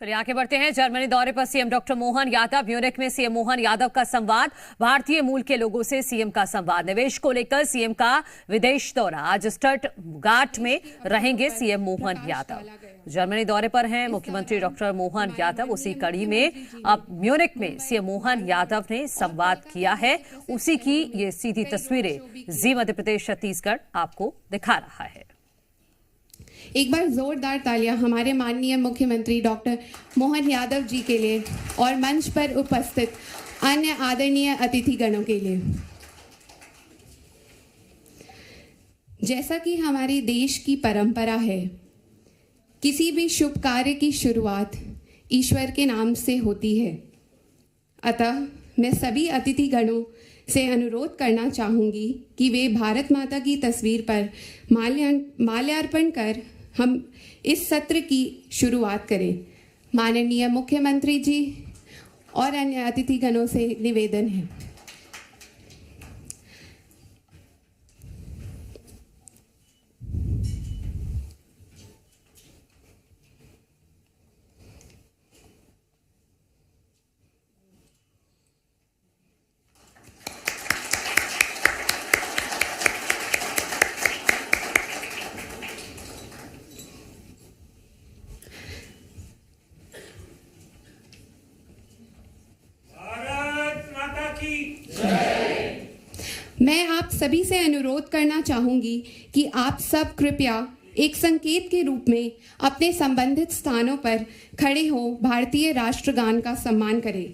चलिए आगे बढ़ते हैं। जर्मनी दौरे पर CM doctor Mohan Yadav. Munich में सीएम मोहन यादव का संवाद। भारतीय मूल के लोगों से सीएम का संवाद। निवेश को लेकर सीएम का विदेश दौरा। आज स्टटगार्ट में रहेंगे सीएम मोहन यादव। जर्मनी दौरे पर हैं मुख्यमंत्री डॉक्टर मोहन यादव। उसी कड़ी में अब म्यूनिख में सीएम मोहन यादव ने संवाद किया है। उसी की ये सीधी तस्वीरें जी मध्य प्रदेश छत्तीसगढ़ आपको दिखा रहा है। एक बार जोरदार तालियां हमारे माननीय मुख्यमंत्री डॉक्टर मोहन यादव जी के लिए और मंच पर उपस्थित अन्य आदरणीय अतिथिगणों के लिए। जैसा कि हमारे देश की परंपरा है, किसी भी शुभ कार्य की शुरुआत ईश्वर के नाम से होती है। अतः मैं सभी अतिथिगणों से अनुरोध करना चाहूँगी कि वे भारत माता की तस्वीर पर माल्यार्पण कर हम इस सत्र की शुरुआत करें। माननीय मुख्यमंत्री जी और अन्य अतिथिगणों से निवेदन है। मैं आप सभी से अनुरोध करना चाहूंगी कि आप सब कृपया एक संकेत के रूप में अपने संबंधित स्थानों पर खड़े हो भारतीय राष्ट्रगान का सम्मान करें।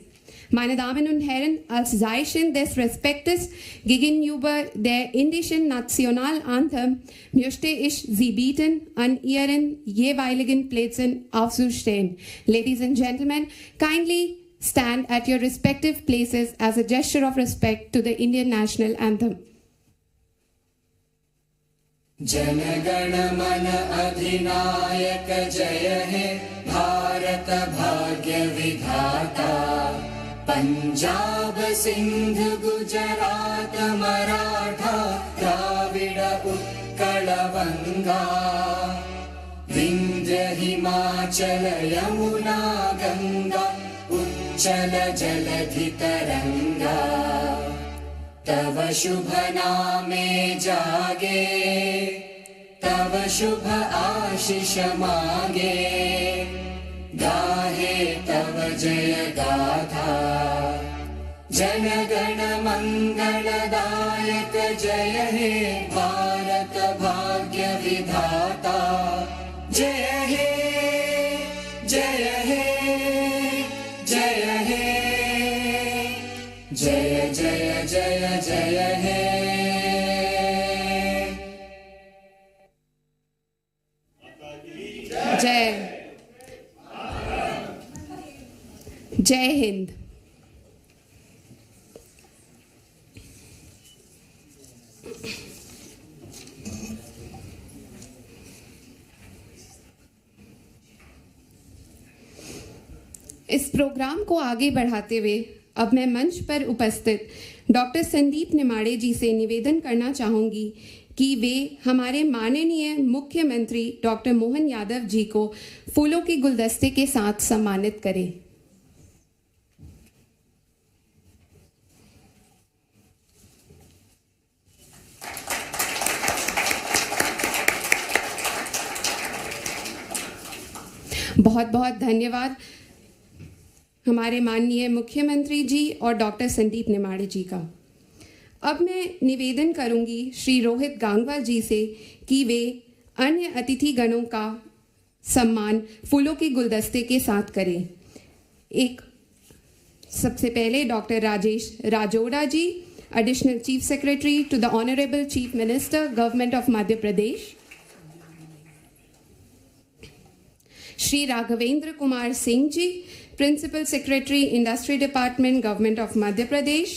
Meine Damen und Herren, als Zeichen des Respektes gegenüber der indischen Nationalanthem möchte ich Sie bitten, an Ihren jeweiligen Plätzen aufzustehen. Ladies and gentlemen, kindly stand at your respective places as a gesture of respect to the Indian national anthem. Jana Gana मन अधिनायक जय हे भारत भाग्य विधाता। पंजाब सिंध गुजरात मराठा द्राविड़ उत्कल बंगा। विंध्य हिमाचल यमुना गंगा उच्चल जलधि तरंगा। तव शुभ नामे जागे तव शुभ आशीष मांगे। गाहे तव जय गाथा जन गण मंगलदायक जय हे भारत भाग्य विधाता। जय हे जय हे जय हे जय जय जय जय हे। जय जय हिंद। इस प्रोग्राम को आगे बढ़ाते हुए अब मैं मंच पर उपस्थित डॉक्टर संदीप नेमाड़े जी से निवेदन करना चाहूंगी कि वे हमारे माननीय मुख्यमंत्री डॉक्टर मोहन यादव जी को फूलों के गुलदस्ते के साथ सम्मानित करें। बहुत बहुत धन्यवाद हमारे माननीय मुख्यमंत्री जी और डॉक्टर संदीप नेमाड़े जी का। अब मैं निवेदन करूंगी श्री रोहित गांगवा जी से कि वे अन्य अतिथिगणों का सम्मान फूलों के गुलदस्ते के साथ करें। सबसे पहले doctor Rajesh Rajoda ji, additional chief secretary to the honourable chief minister government of Madhya Pradesh. Shri Raghavendra Kumar Singh ji, principal secretary industry department government of Madhya Pradesh.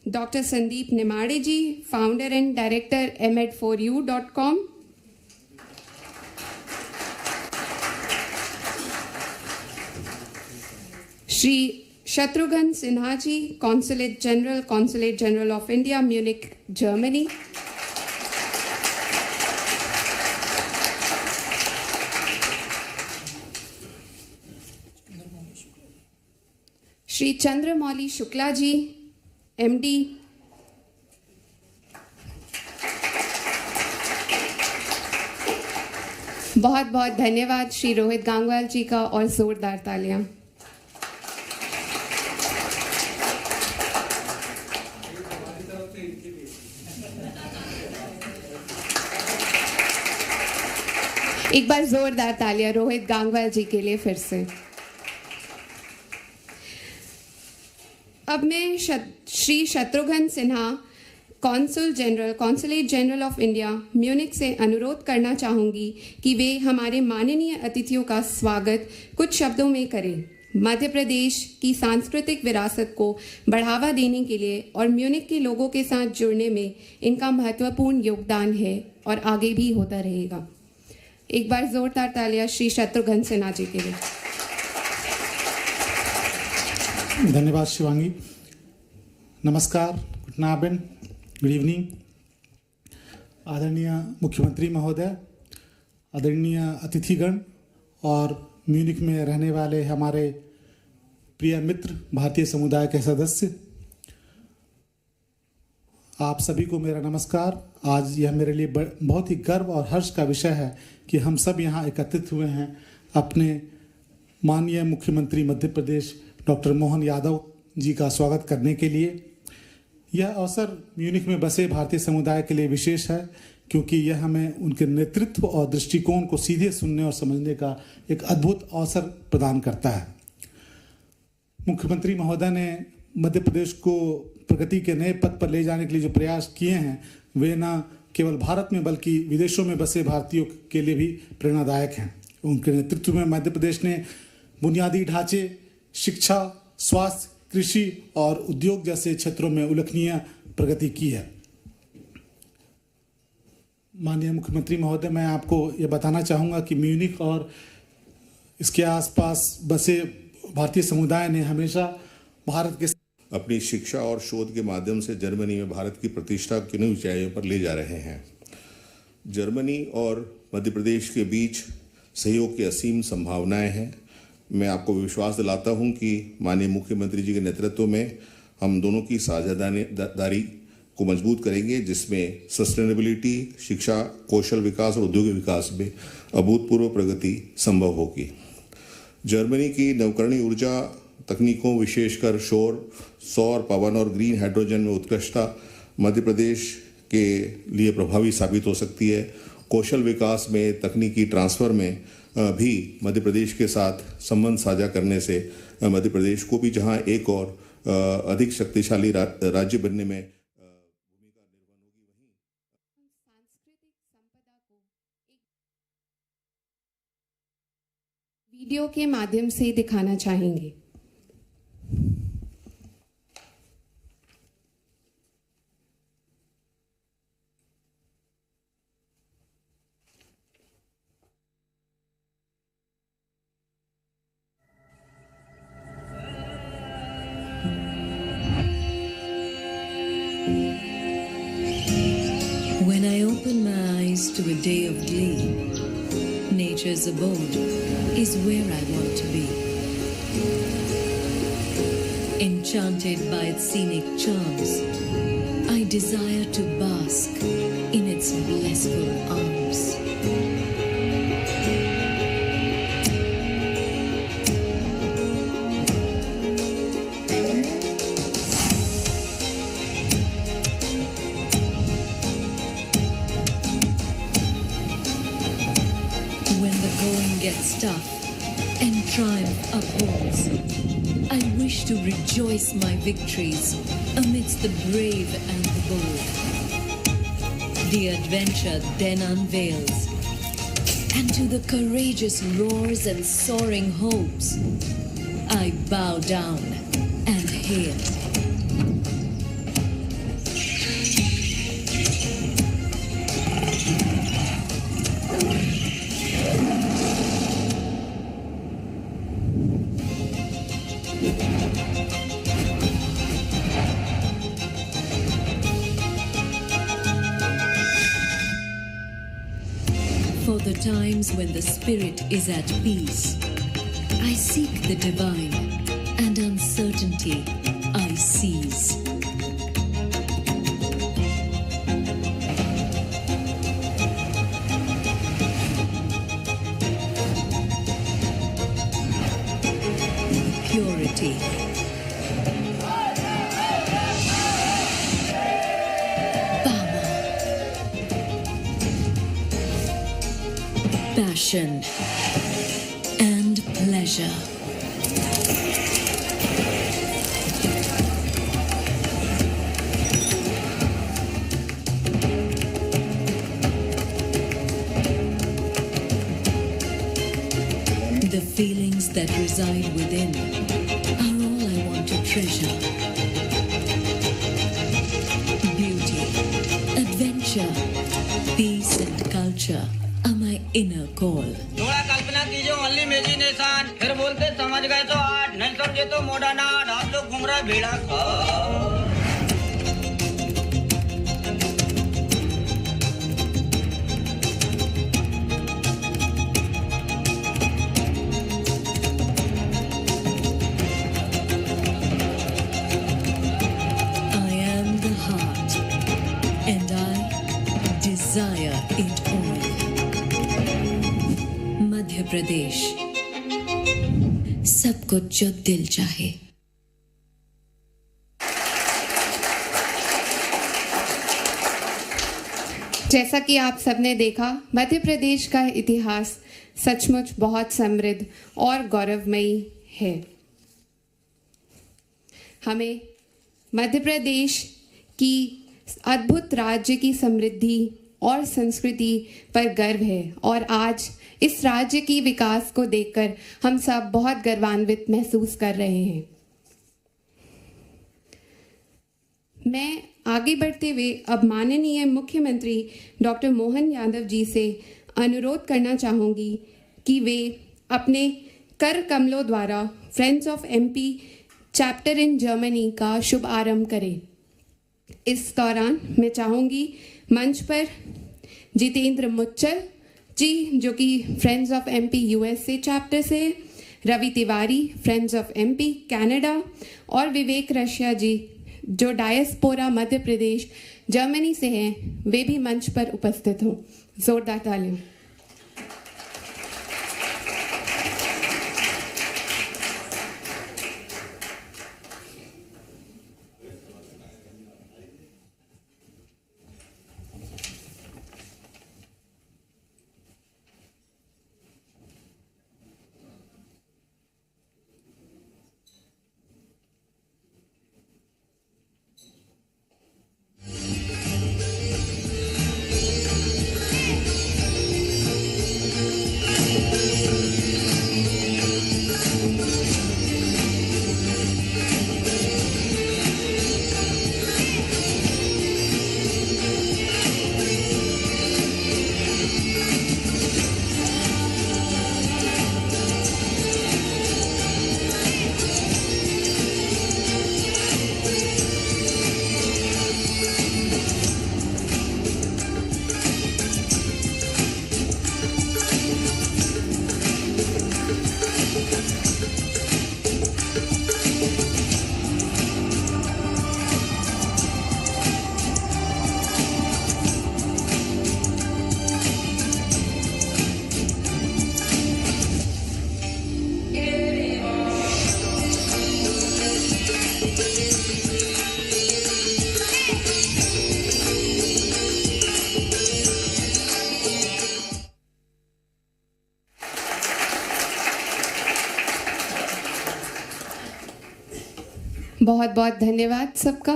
Doctor Sandeep Nemade ji, founder and director med4u.com। Shri Shatrughan Sinha ji, consulate general of India, Munich, Germany. Shri Chandramouli Shukla ji, MD, बहुत बहुत धन्यवाद श्री रोहित गांगवाल जी का, और जोरदार तालियां। एक बार जोरदार तालियां रोहित गांगवाल जी के लिए फिर से। अब मैं Shri Shatrughan Sinha, consulate general of India, Munich से अनुरोध करना चाहूंगी कि वे हमारे माननीय अतिथियों का स्वागत कुछ शब्दों में करें। मध्य प्रदेश की सांस्कृतिक विरासत को बढ़ावा देने के लिए और म्यूनिक के लोगों के साथ जुड़ने में इनका महत्वपूर्ण योगदान है और आगे भी होता रहेगा। एक बार जोरदार तालियां श्री शत्रुघ्न सिन्हा जी के लिए। धन्यवाद शिवांगी। नमस्कार, गुड नाबेन, गुड इवनिंग। आदरणीय मुख्यमंत्री महोदय, आदरणीय अतिथिगण और म्यूनिक में रहने वाले हमारे प्रिय मित्र, भारतीय समुदाय के सदस्य, आप सभी को मेरा नमस्कार। आज यह मेरे लिए बहुत ही गर्व और हर्ष का विषय है कि हम सब यहाँ एकत्रित हुए हैं अपने माननीय मुख्यमंत्री मध्य प्रदेश डॉक्टर मोहन यादव जी का स्वागत करने के लिए। यह अवसर म्यूनिक में बसे भारतीय समुदाय के लिए विशेष है, क्योंकि यह हमें उनके नेतृत्व और दृष्टिकोण को सीधे सुनने और समझने का एक अद्भुत अवसर प्रदान करता है। मुख्यमंत्री महोदय ने मध्य प्रदेश को प्रगति के नए पथ पर ले जाने के लिए जो प्रयास किए हैं, वे न केवल भारत में बल्कि विदेशों में बसे भारतीयों के लिए भी प्रेरणादायक हैं। उनके नेतृत्व में मध्य प्रदेश ने बुनियादी ढांचे, शिक्षा, स्वास्थ्य, कृषि और उद्योग जैसे क्षेत्रों में उल्लेखनीय प्रगति की है। माननीय मुख्यमंत्री महोदय, मैं आपको ये बताना चाहूँगा कि म्यूनिक और इसके आसपास बसे भारतीय समुदाय ने हमेशा भारत के अपनी शिक्षा और शोध के माध्यम से जर्मनी में भारत की प्रतिष्ठा की नई ऊंचाइयों पर ले जा रहे हैं। जर्मनी और मध्य प्रदेश के बीच सहयोग की असीम संभावनाएं हैं। मैं आपको विश्वास दिलाता हूं कि माननीय मुख्यमंत्री जी के नेतृत्व में हम दोनों की साझेदारी को मजबूत करेंगे, जिसमें सस्टेनेबिलिटी, शिक्षा, कौशल विकास और औद्योगिक विकास में अभूतपूर्व प्रगति संभव होगी। जर्मनी की नवकरणीय ऊर्जा तकनीकों, विशेषकर सौर, पवन और ग्रीन हाइड्रोजन में उत्कृष्टता मध्य प्रदेश के लिए प्रभावी साबित हो सकती है। कौशल विकास में, तकनीकी ट्रांसफर में भी मध्य प्रदेश के साथ संबंध साझा करने से मध्य प्रदेश को भी जहां एक और अधिक शक्तिशाली राज्य बनने में भूमिका निर्वहन होगी, वहीं सांस्कृतिक संपदा को एक वीडियो के माध्यम से दिखाना चाहेंगे। When I open my eyes to a day of glee, nature's abode is where I want to be. Enchanted by its scenic charms, I desire to bask in its blissful arms. Gets tough and triumph upholds, I wish to rejoice my victories amidst the brave and the bold. The adventure then unveils, and to the courageous roars and soaring hopes, I bow down and hail. the times when the spirit is at peace. I seek the divine, and uncertainty I seize. Purity. Power. Passion. And pleasure. The feelings that reside within are all I want to treasure. Beauty, adventure, peace and culture are my inner call. थोड़ा कल्पना कीजिए only imagination फिर बोलते समझ गए तो art नहीं समझे तो मॉडर्न आर्ट आप लोग घूम रहे भेड़ा खा Desire it all. Madhya Pradesh, सब कुछ जो दिल चाहे. जैसा कि आप सबने देखा, मध्य प्रदेश का इतिहास सचमुच बहुत समृद्ध और गौरवमयी है. हमें मध्य प्रदेश की अद्भुत राज्य की समृद्धि और संस्कृति पर गर्व है और आज इस राज्य की विकास को देखकर हम सब बहुत गर्वान्वित महसूस कर रहे हैं. मैं आगे बढ़ते हुए अब माननीय मुख्यमंत्री डॉक्टर मोहन यादव जी से अनुरोध करना चाहूँगी कि वे अपने कर कमलों द्वारा friends of MP chapter in Germany का शुभ आरंभ करें. इस दौरान मैं चाहूँगी मंच पर जितेंद्र मुच्चल जी जो कि friends of MP USA chapter से, Ravi Tiwari friends of MP Canada और विवेक रशिया जी जो डायस्पोरा मध्य प्रदेश जर्मनी से हैं, वे भी मंच पर उपस्थित हों. जोरदार तालियां. बहुत बहुत धन्यवाद सबका.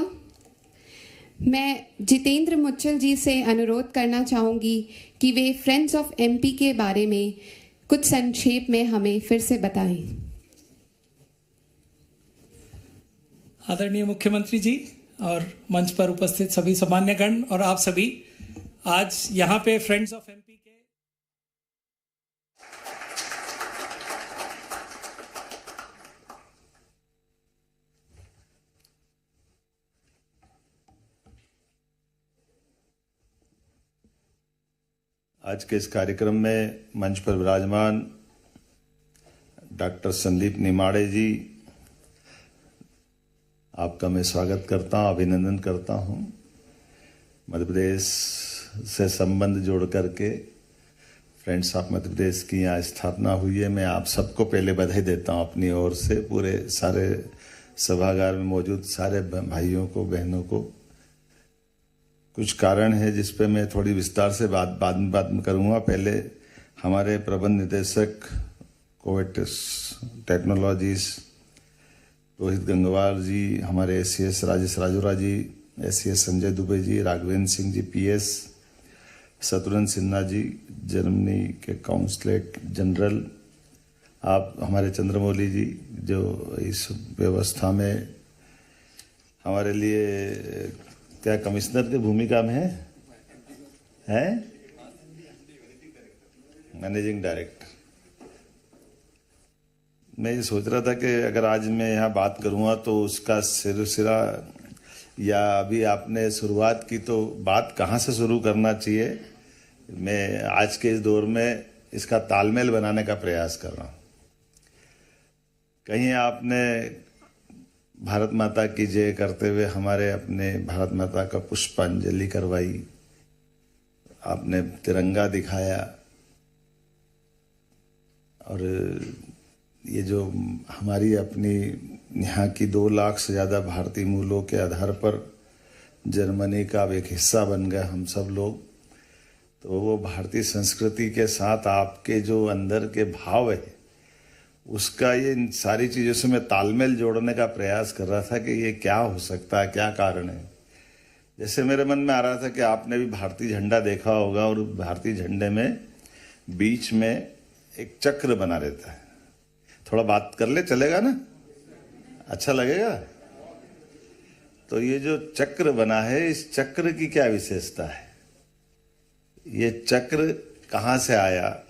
मैं जितेंद्र मुच्चल जी से अनुरोध करना चाहूँगी कि वे फ्रेंड्स ऑफ एमपी के बारे में कुछ संक्षेप में हमें फिर से बताएं. आदरणीय मुख्यमंत्री जी और मंच पर उपस्थित सभी सम्मान्यगण और आप सभी, आज यहाँ पे फ्रेंड्स ऑफ एमपी के आज के इस कार्यक्रम में मंच पर विराजमान डॉक्टर संदीप निमाड़े जी, आपका मैं स्वागत करता हूं, अभिनंदन करता हूं। मध्य प्रदेश से संबंध जोड़ करके फ्रेंड्स ऑफ मध्य प्रदेश की यहाँ स्थापना हुई है। मैं आप सबको पहले बधाई देता हूँ अपनी ओर से, पूरे सारे सभागार में मौजूद सारे भाइयों को, बहनों को। कुछ कारण है जिस पे मैं थोड़ी विस्तार से बाद में करूँगा। पहले हमारे प्रबंध निदेशक कोविड टेक्नोलॉजीज रोहित गंगवार जी, हमारे एसीएस राजेश राजोरा जी, एसीएस संजय दुबे जी, राघवेंद्र सिंह जी पीएस, शत्रुघ्न सिन्हा जी जर्मनी के काउंसलेट जनरल, आप हमारे चंद्रमौली जी जो इस व्यवस्था में हमारे लिए क्या कमिश्नर की भूमिका में हैं? Managing director. मैं ये सोच रहा था कि अगर आज मैं यहाँ बात करूँगा तो उसका सिरा या अभी आपने शुरुआत की तो बात कहाँ से शुरू करना चाहिए, मैं आज के इस दौर में इसका तालमेल बनाने का प्रयास कर रहा हूँ। कहीं आपने भारत माता की जय करते हुए हमारे अपने भारत माता का पुष्पांजलि करवाई, आपने तिरंगा दिखाया, और ये जो हमारी अपनी यहाँ की 2 लाख से ज़्यादा भारतीय मूलों के आधार पर जर्मनी का एक हिस्सा बन गए हम सब लोग, तो वो भारतीय संस्कृति के साथ आपके जो अंदर के भाव है उसका ये सारी चीज़ों से मैं तालमेल जोड़ने का प्रयास कर रहा था कि ये क्या हो सकता है, क्या कारण है। जैसे मेरे मन में आ रहा था कि आपने भी भारतीय झंडा देखा होगा और भारतीय झंडे में बीच में एक चक्र बना रहता है। थोड़ा बात कर ले, चलेगा ना? अच्छा लगेगा? तो ये जो चक्र बना है, इस चक्र की क्या विशेषता है, ये चक्र कहाँ से आया,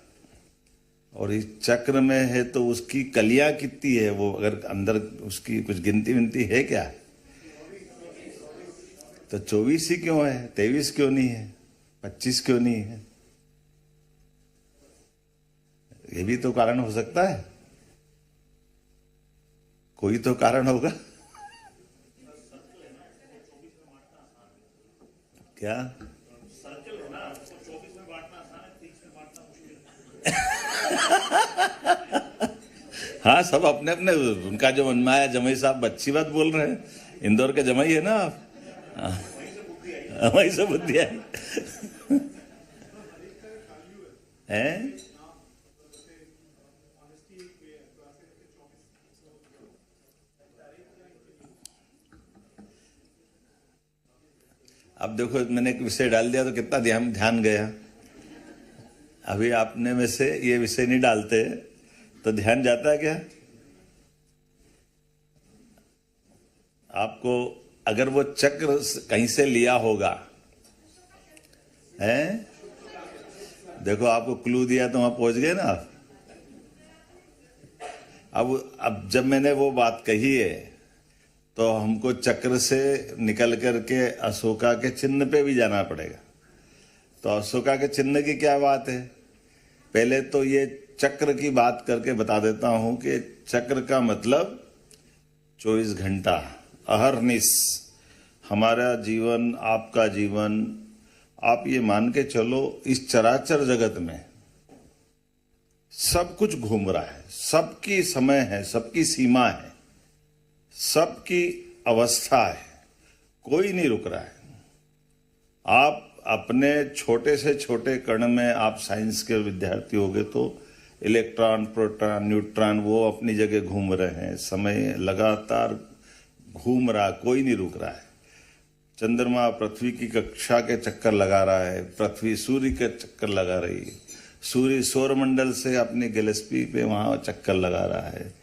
और इस चक्र में है तो उसकी कलियां कितनी है, वो अगर अंदर उसकी कुछ गिनती विनती है क्या? तो 24 ही क्यों है, 23 क्यों नहीं है, 25 क्यों नहीं है? ये भी तो कारण हो सकता है, कोई तो कारण होगा। क्या? हाँ, सब अपने अपने उनका जो मन में आया। जमाई साहब अच्छी बात बोल रहे हैं, इंदौर के जमाई है ना आप, वही से बुद्धि आई है। अब देखो, मैंने एक विषय डाल दिया तो कितना ध्यान गया। अभी आपने में से ये विषय नहीं डालते तो ध्यान जाता है क्या? आपको अगर वो चक्र कहीं से लिया होगा, हैं? देखो, आपको क्लू दिया तो वहां पहुंच गए ना आप। अब जब मैंने वो बात कही है तो हमको चक्र से निकल करके अशोका के चिन्ह पे भी जाना पड़ेगा। तो अशोका के चिन्ह की क्या बात है? पहले तो ये चक्र की बात करके बता देता हूं कि चक्र का मतलब 24 घंटा, अहरनिश हमारा जीवन, आपका जीवन, आप ये मान के चलो इस चराचर जगत में सब कुछ घूम रहा है, सबकी समय है, सबकी सीमा है, सबकी अवस्था है, कोई नहीं रुक रहा है। आप अपने छोटे से छोटे कण में, आप साइंस के विद्यार्थी होंगे तो इलेक्ट्रॉन, प्रोटॉन, न्यूट्रॉन वो अपनी जगह घूम रहे हैं, समय लगातार घूम रहा, कोई नहीं रुक रहा है। चंद्रमा पृथ्वी की कक्षा के चक्कर लगा रहा है, पृथ्वी सूर्य के चक्कर लगा रही है, सूर्य सौरमंडल से अपनी गैलेक्सी पे वहां चक्कर लगा रहा है,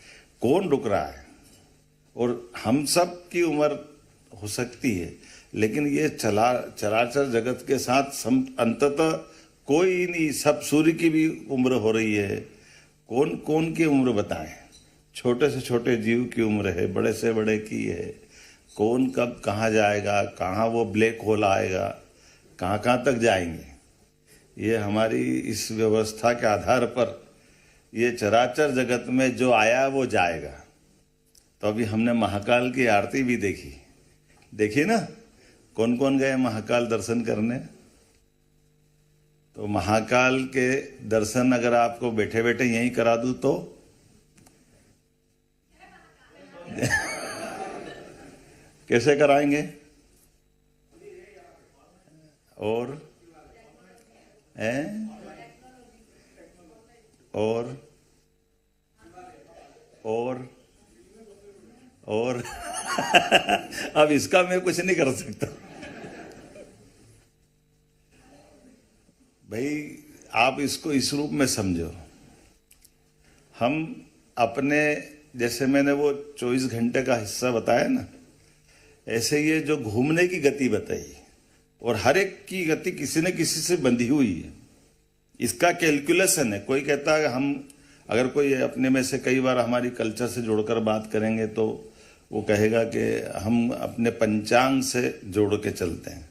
कौन रुक रहा है? और हम सब की उम्र हो सकती है, लेकिन ये चराचर जगत के साथ अंततः कोई नहीं, सब सूर्य की भी उम्र हो रही है। कौन कौन की उम्र बताएं? छोटे से छोटे जीव की उम्र है, बड़े से बड़े की है। कौन कब कहाँ जाएगा, कहाँ वो ब्लैक होल आएगा, कहाँ कहाँ तक जाएंगे, ये हमारी इस व्यवस्था के आधार पर ये चराचर जगत में जो आया वो जाएगा। तो अभी हमने महाकाल की आरती भी देखी ना, कौन कौन गए महाकाल दर्शन करने। तो महाकाल के दर्शन अगर आपको बैठे बैठे यहीं करा दूं तो कैसे कराएंगे? और अब इसका मैं कुछ नहीं कर सकता भाई, आप इसको इस रूप में समझो। हम अपने, जैसे मैंने वो 24 घंटे का हिस्सा बताया ना, ऐसे ये जो घूमने की गति बताई, और हर एक की गति किसी न किसी से बंधी हुई है। इसका कैलकुलेशन है। कोई कहता है हम, अगर कोई अपने में से कई बार हमारी कल्चर से जोड़कर बात करेंगे तो वो कहेगा कि हम अपने पंचांग से जोड़ के चलते हैं।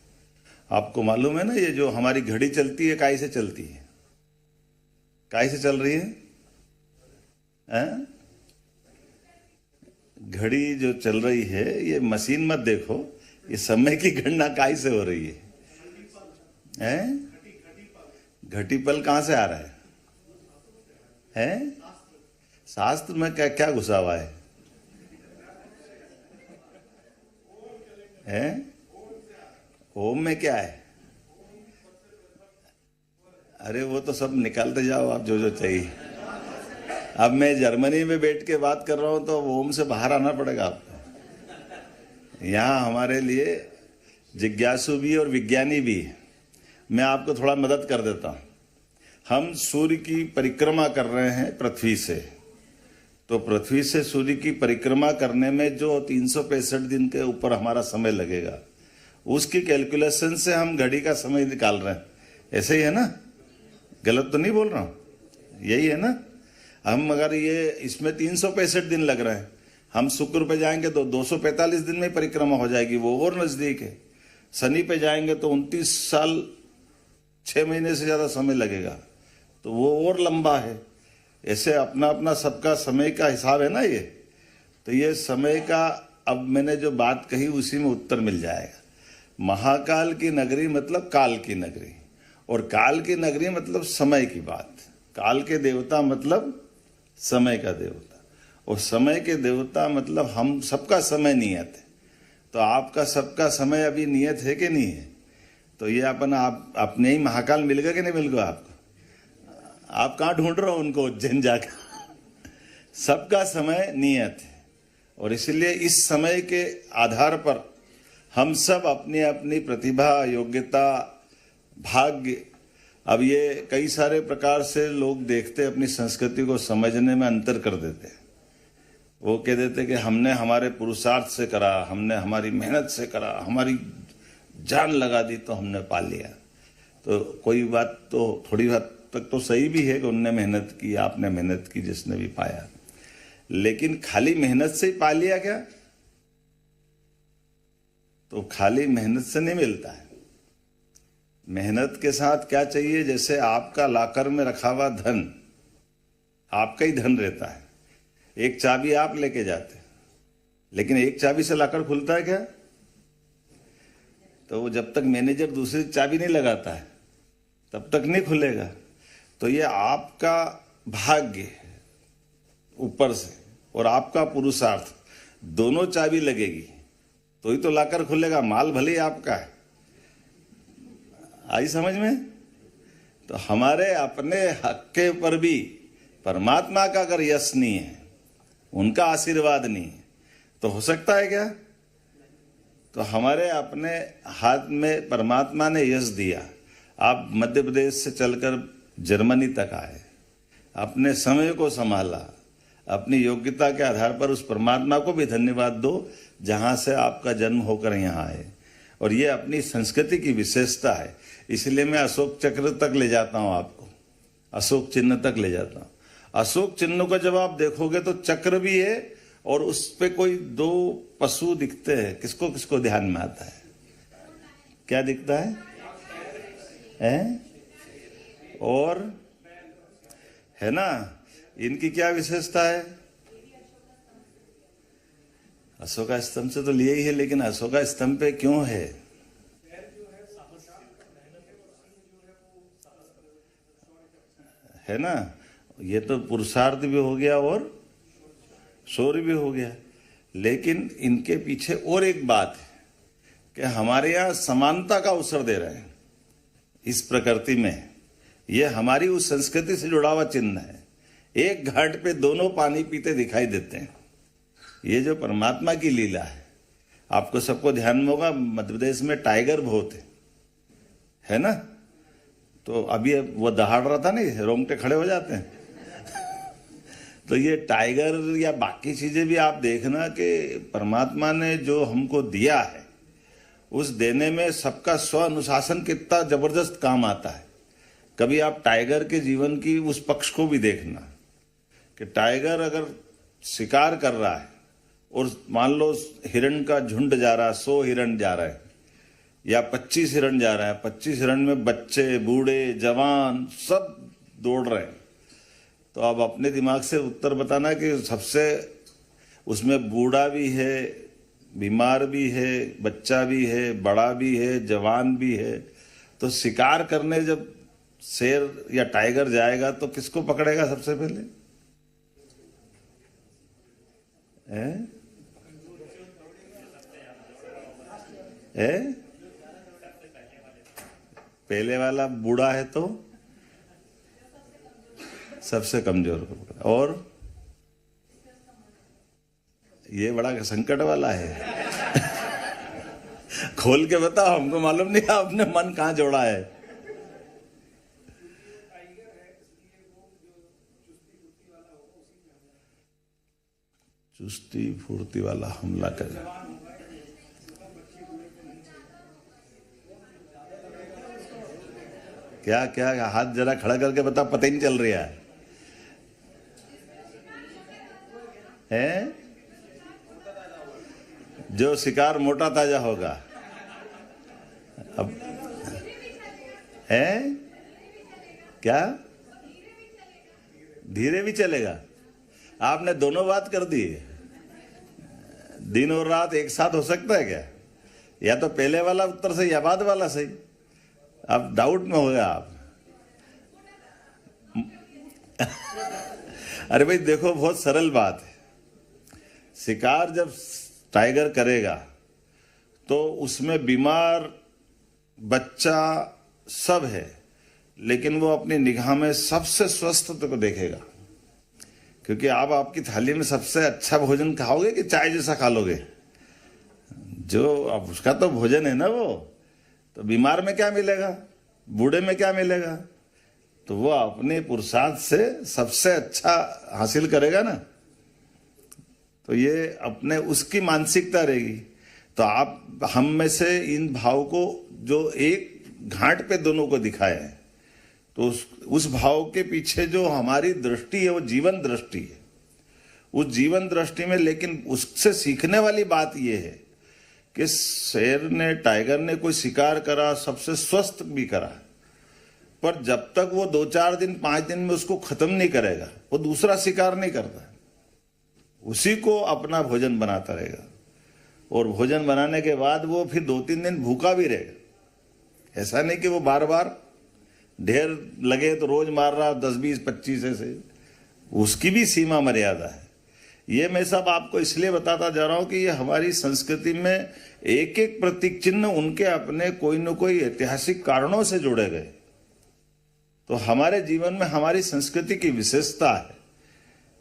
आपको मालूम है ना, ये जो हमारी घड़ी चलती है काहे से चलती है? काहे से चल रही है? घड़ी जो चल रही है, ये मशीन मत देखो, ये समय की गणना काहे से हो रही है? घटीपल कहां से आ रहा है? शास्त्र में क्या क्या घुसा हुआ है? ओम में क्या है? अरे वो तो सब निकालते जाओ आप, जो जो चाहिए। अब मैं जर्मनी में बैठ के बात कर रहा हूं तो ओम से बाहर आना पड़ेगा आपको। यहाँ हमारे लिए जिज्ञासु भी और विज्ञानी भी है। मैं आपको थोड़ा मदद कर देता हूं। हम सूर्य की परिक्रमा कर रहे हैं पृथ्वी से, तो पृथ्वी से सूर्य की परिक्रमा करने में जो 365 दिन के ऊपर हमारा समय लगेगा, उसकी कैलकुलेशन से हम घड़ी का समय निकाल रहे हैं। ऐसे ही है ना? गलत तो नहीं बोल रहा हूं? यही है ना? हम अगर ये इसमें 365 दिन लग रहे हैं, हम शुक्र पे जाएंगे तो 245 दिन में परिक्रमा हो जाएगी, वो और नजदीक है। शनि पे जाएंगे तो 29 साल 6 महीने से ज्यादा समय लगेगा, तो वो और लंबा है। ऐसे अपना अपना सबका समय का हिसाब है ना ये। तो ये समय का, अब मैंने जो बात कही उसी में उत्तर मिल जाएगा। महाकाल की नगरी मतलब काल की नगरी, और काल की नगरी मतलब समय की बात। काल के देवता मतलब समय का देवता, और समय के देवता मतलब हम सबका समय नियत है। तो आपका सबका समय अभी नियत है कि नहीं है? तो ये अपन आप अपने ही महाकाल मिल गया कि नहीं मिल गया आपको? आप कहाँ ढूंढ रहे हो उनको? उज्जैन जाकर। सबका समय नियत है, और इसलिए इस समय के आधार पर हम सब अपनी अपनी प्रतिभा, योग्यता, भाग्य, अब ये कई सारे प्रकार से लोग देखते, अपनी संस्कृति को समझने में अंतर कर देते हैं। वो कह देते कि हमने हमारे पुरुषार्थ से करा, हमने हमारी मेहनत से करा, हमारी जान लगा दी तो हमने पा लिया। तो कोई बात तो थोड़ी बात तक तो सही भी है कि उनने मेहनत की, आपने मेहनत की, जिसने भी पाया। लेकिन खाली मेहनत से ही पा लिया क्या? तो खाली मेहनत से नहीं मिलता है। मेहनत के साथ क्या चाहिए? जैसे आपका लाकर में रखा हुआ धन आपका ही धन रहता है। एक चाबी आप लेके जाते, लेकिन एक चाबी से लाकर खुलता है क्या? तो जब तक मैनेजर दूसरी चाबी नहीं लगाता है तब तक नहीं खुलेगा। तो ये आपका भाग्य ऊपर से और आपका पुरुषार्थ, दोनों चाबी लगेगी तो ही तो लाकर खुलेगा। माल भले ही आपका है। आई समझ में? तो हमारे अपने हक के ऊपर भी परमात्मा का अगर यश नहीं है, उनका आशीर्वाद नहीं है, तो हो सकता है क्या? तो हमारे अपने हाथ में परमात्मा ने यश दिया। आप मध्य प्रदेश से चलकर जर्मनी तक आए, अपने समय को संभाला, अपनी योग्यता के आधार पर उस परमात्मा को भी धन्यवाद दो जहां से आपका जन्म होकर यहाँ आए। और ये अपनी संस्कृति की विशेषता है। इसलिए मैं अशोक चक्र तक ले जाता हूं आपको, अशोक चिन्ह तक ले जाता हूं। अशोक चिन्ह को जब आप देखोगे तो चक्र भी है और उस पे कोई 2 पशु दिखते हैं। किसको किसको ध्यान में आता है? क्या दिखता है? और है ना, इनकी क्या विशेषता है? अशोका स्तंभ से तो लिए ही है, लेकिन अशोका स्तंभ पे क्यों है? है ना, ये तो पुरुषार्थ भी हो गया और शौर्य भी हो गया। लेकिन इनके पीछे और एक बात है कि हमारे यहाँ समानता का अवसर दे रहे हैं इस प्रकृति में। ये हमारी उस संस्कृति से जुड़ा हुआ चिन्ह है। एक घाट पे दोनों पानी पीते दिखाई देते हैं। ये जो परमात्मा की लीला है, आपको सबको ध्यान में होगा, मध्य प्रदेश में टाइगर बहुत है ना। तो अभी वो दहाड़ रहा था नहीं, रोंगटे खड़े हो जाते हैं। तो ये टाइगर या बाकी चीजें भी आप देखना कि परमात्मा ने जो हमको दिया है, उस देने में सबका स्व अनुशासन कितना जबरदस्त काम आता है। कभी आप टाइगर के जीवन की उस पक्ष को भी देखना कि टाइगर अगर शिकार कर रहा है और मान लो हिरण का झुंड जा रहा है, 100 हिरण जा रहे हैं या 25 हिरण जा रहा है, 25 हिरण में बच्चे, बूढ़े, जवान सब दौड़ रहे हैं, तो आप अपने दिमाग से उत्तर बताना कि सबसे उसमें बूढ़ा भी है, बीमार भी है, बच्चा भी है, बड़ा भी है, जवान भी है। तो शिकार करने जब शेर या टाइगर जाएगा तो किसको पकड़ेगा सबसे पहले? पहले वाला बूढ़ा है तो सबसे कमजोर को पकड़ा। और ये बड़ा संकट वाला है। खोल के बताओ, हमको मालूम नहीं आपने मन कहां जोड़ा है। चुस्ती फुर्ती वाला हमला करे। क्या क्या हाथ जरा खड़ा करके बता, पता ही नहीं चल रहा है? जो शिकार मोटा ताजा होगा। अब है क्या? धीरे भी चलेगा। आपने दोनों बात कर दी। दिन और रात एक साथ हो सकता है क्या? या तो पहले वाला उत्तर सही या बाद वाला सही। अब डाउट में हो गया आप। अरे भाई देखो, बहुत सरल बात है। शिकार जब टाइगर करेगा तो उसमें बीमार, बच्चा सब है, लेकिन वो अपनी निगाह में सबसे स्वस्थ को देखेगा। क्योंकि आप आपकी थाली में सबसे अच्छा भोजन खाओगे कि चाय जैसा खा लोगे? जो अब उसका तो भोजन है ना वो। तो बीमार में क्या मिलेगा, बूढ़े में क्या मिलेगा? तो वो अपने पुरुषार्थ से सबसे अच्छा हासिल करेगा ना। तो ये अपने उसकी मानसिकता रहेगी। तो आप हम में से इन भाव को जो एक घाट पे दोनों को दिखाए हैं, तो उस भाव के पीछे जो हमारी दृष्टि है वो जीवन दृष्टि है। उस जीवन दृष्टि में लेकिन उससे सीखने वाली बात ये है कि शेर ने, टाइगर ने कोई शिकार करा, सबसे स्वस्थ भी करा, पर जब तक वो 2-4 दिन 5 दिन में उसको खत्म नहीं करेगा, वो दूसरा शिकार नहीं करता। उसी को अपना भोजन बनाता रहेगा और भोजन बनाने के बाद वो फिर 2-3 दिन भूखा भी रहेगा। ऐसा नहीं कि वो बार बार ढेर लगे तो रोज मार रहा 10, 20, 25 ऐसे। उसकी भी सीमा मर्यादा है। ये मैं सब आपको इसलिए बताता जा रहा हूं कि ये हमारी संस्कृति में एक एक प्रतीक चिन्ह उनके अपने कोई न कोई ऐतिहासिक कारणों से जोड़े गए। तो हमारे जीवन में हमारी संस्कृति की विशेषता है।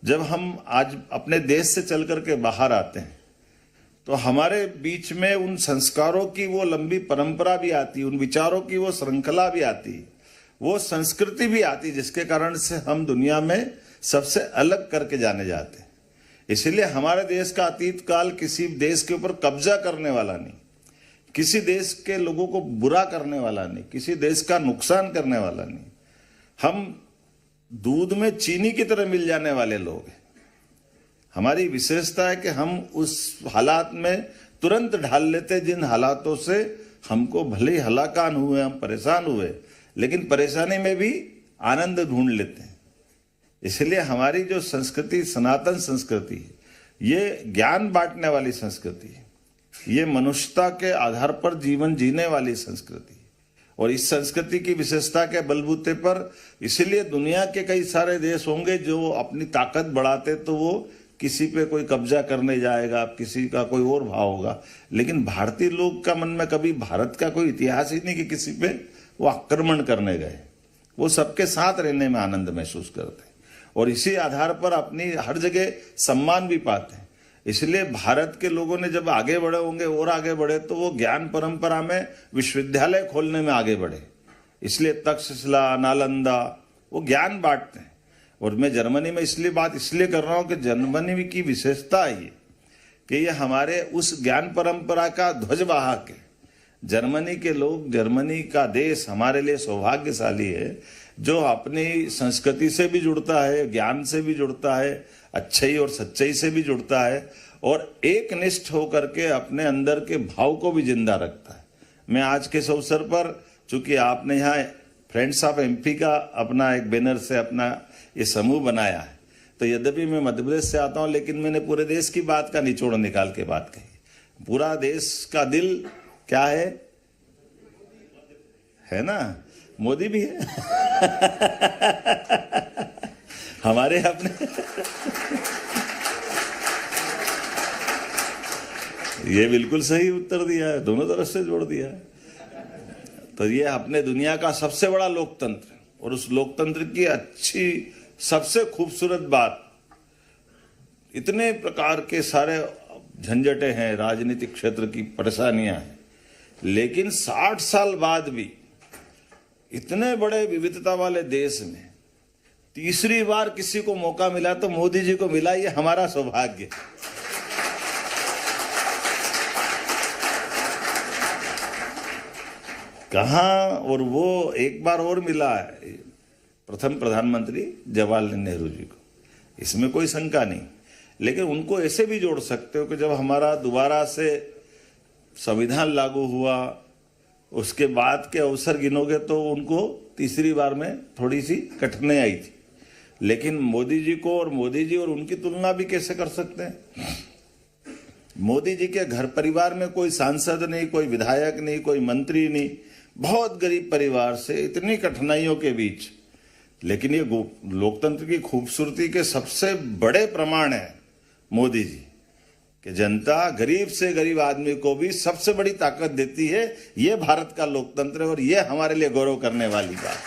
जब हम आज अपने देश से चल करके बाहर आते हैं तो हमारे बीच में उन संस्कारों की वो लंबी परंपरा भी आती, उन विचारों की वो श्रृंखला भी आती, वो संस्कृति भी आती, जिसके कारण से हम दुनिया में सबसे अलग करके जाने जाते हैं। इसलिए हमारे देश का अतीत काल किसी देश के ऊपर कब्जा करने वाला नहीं, किसी देश के लोगों को बुरा करने वाला नहीं, किसी देश का नुकसान करने वाला नहीं। हम दूध में चीनी की तरह मिल जाने वाले लोग हैं। हमारी विशेषता है कि हम उस हालात में तुरंत ढाल लेते, जिन हालातों से हमको भले ही हलाकान हुए, हम परेशान हुए, लेकिन परेशानी में भी आनंद ढूंढ लेते हैं। इसलिए हमारी जो संस्कृति सनातन संस्कृति है, ये ज्ञान बांटने वाली संस्कृति है, ये मनुष्यता के आधार पर जीवन जीने वाली संस्कृति है। और इस संस्कृति की विशेषता के बलबूते पर इसलिए दुनिया के कई सारे देश होंगे जो अपनी ताकत बढ़ाते तो वो किसी पे कोई कब्जा करने जाएगा, किसी का कोई और भाव होगा, लेकिन भारतीय लोग का मन में कभी भारत का कोई इतिहास ही नहीं कि किसी पे वो आक्रमण करने गए। वो सबके साथ रहने में आनंद महसूस करते हैं और इसी आधार पर अपनी हर जगह सम्मान भी पाते हैं। इसलिए भारत के लोगों ने जब आगे बढ़े होंगे और आगे बढ़े तो वो ज्ञान परंपरा में विश्वविद्यालय खोलने में आगे बढ़े। इसलिए तक्षशिला, नालंदा वो ज्ञान बांटते हैं। और मैं जर्मनी में इसलिए कर रहा हूं कि जर्मनी की विशेषता है ये कि ये हमारे उस ज्ञान परंपरा का ध्वजवाहक है। जर्मनी के लोग, जर्मनी का देश हमारे लिए सौभाग्यशाली है जो अपनी संस्कृति से भी जुड़ता है, ज्ञान से भी जुड़ता है, अच्छाई और सच्चाई से भी जुड़ता है और एक निष्ठ होकर के अपने अंदर के भाव को भी जिंदा रखता है। मैं आज के इस अवसर पर, चूंकि आपने यहाँ फ्रेंड्स ऑफ एमपी का अपना एक बैनर से अपना ये समूह बनाया है, तो यद्यपि मैं मध्य प्रदेश से आता हूँ लेकिन मैंने पूरे देश की बात का निचोड़ निकाल के बात कही। पूरा देश का दिल क्या है ना? मोदी भी है हमारे अपने ये बिल्कुल सही उत्तर दिया है, दोनों तरफ से जोड़ दिया है। तो ये अपने दुनिया का सबसे बड़ा लोकतंत्र और उस लोकतंत्र की अच्छी सबसे खूबसूरत बात, इतने प्रकार के सारे झंझटें हैं, राजनीतिक क्षेत्र की परेशानियां हैं, लेकिन 60 साल बाद भी इतने बड़े विविधता वाले देश में तीसरी बार किसी को मौका मिला तो मोदी जी को मिला। ये हमारा सौभाग्य। कहाँ, और वो एक बार और मिला है प्रथम प्रधानमंत्री जवाहरलाल नेहरू जी को, इसमें कोई शंका नहीं। लेकिन उनको ऐसे भी जोड़ सकते हो कि जब हमारा दोबारा से संविधान लागू हुआ उसके बाद के अवसर गिनोगे तो उनको तीसरी बार में थोड़ी सी कठिनाई आई थी, लेकिन मोदी जी को और मोदी जी और उनकी तुलना भी कैसे कर सकते हैं? मोदी जी के घर परिवार में कोई सांसद नहीं, कोई विधायक नहीं, कोई मंत्री नहीं, बहुत गरीब परिवार से इतनी कठिनाइयों के बीच, लेकिन ये लोकतंत्र की खूबसूरती के सबसे बड़े प्रमाण है मोदी जी कि जनता गरीब से गरीब आदमी को भी सबसे बड़ी ताकत देती है। ये भारत का लोकतंत्र है और ये हमारे लिए गौरव करने वाली बात।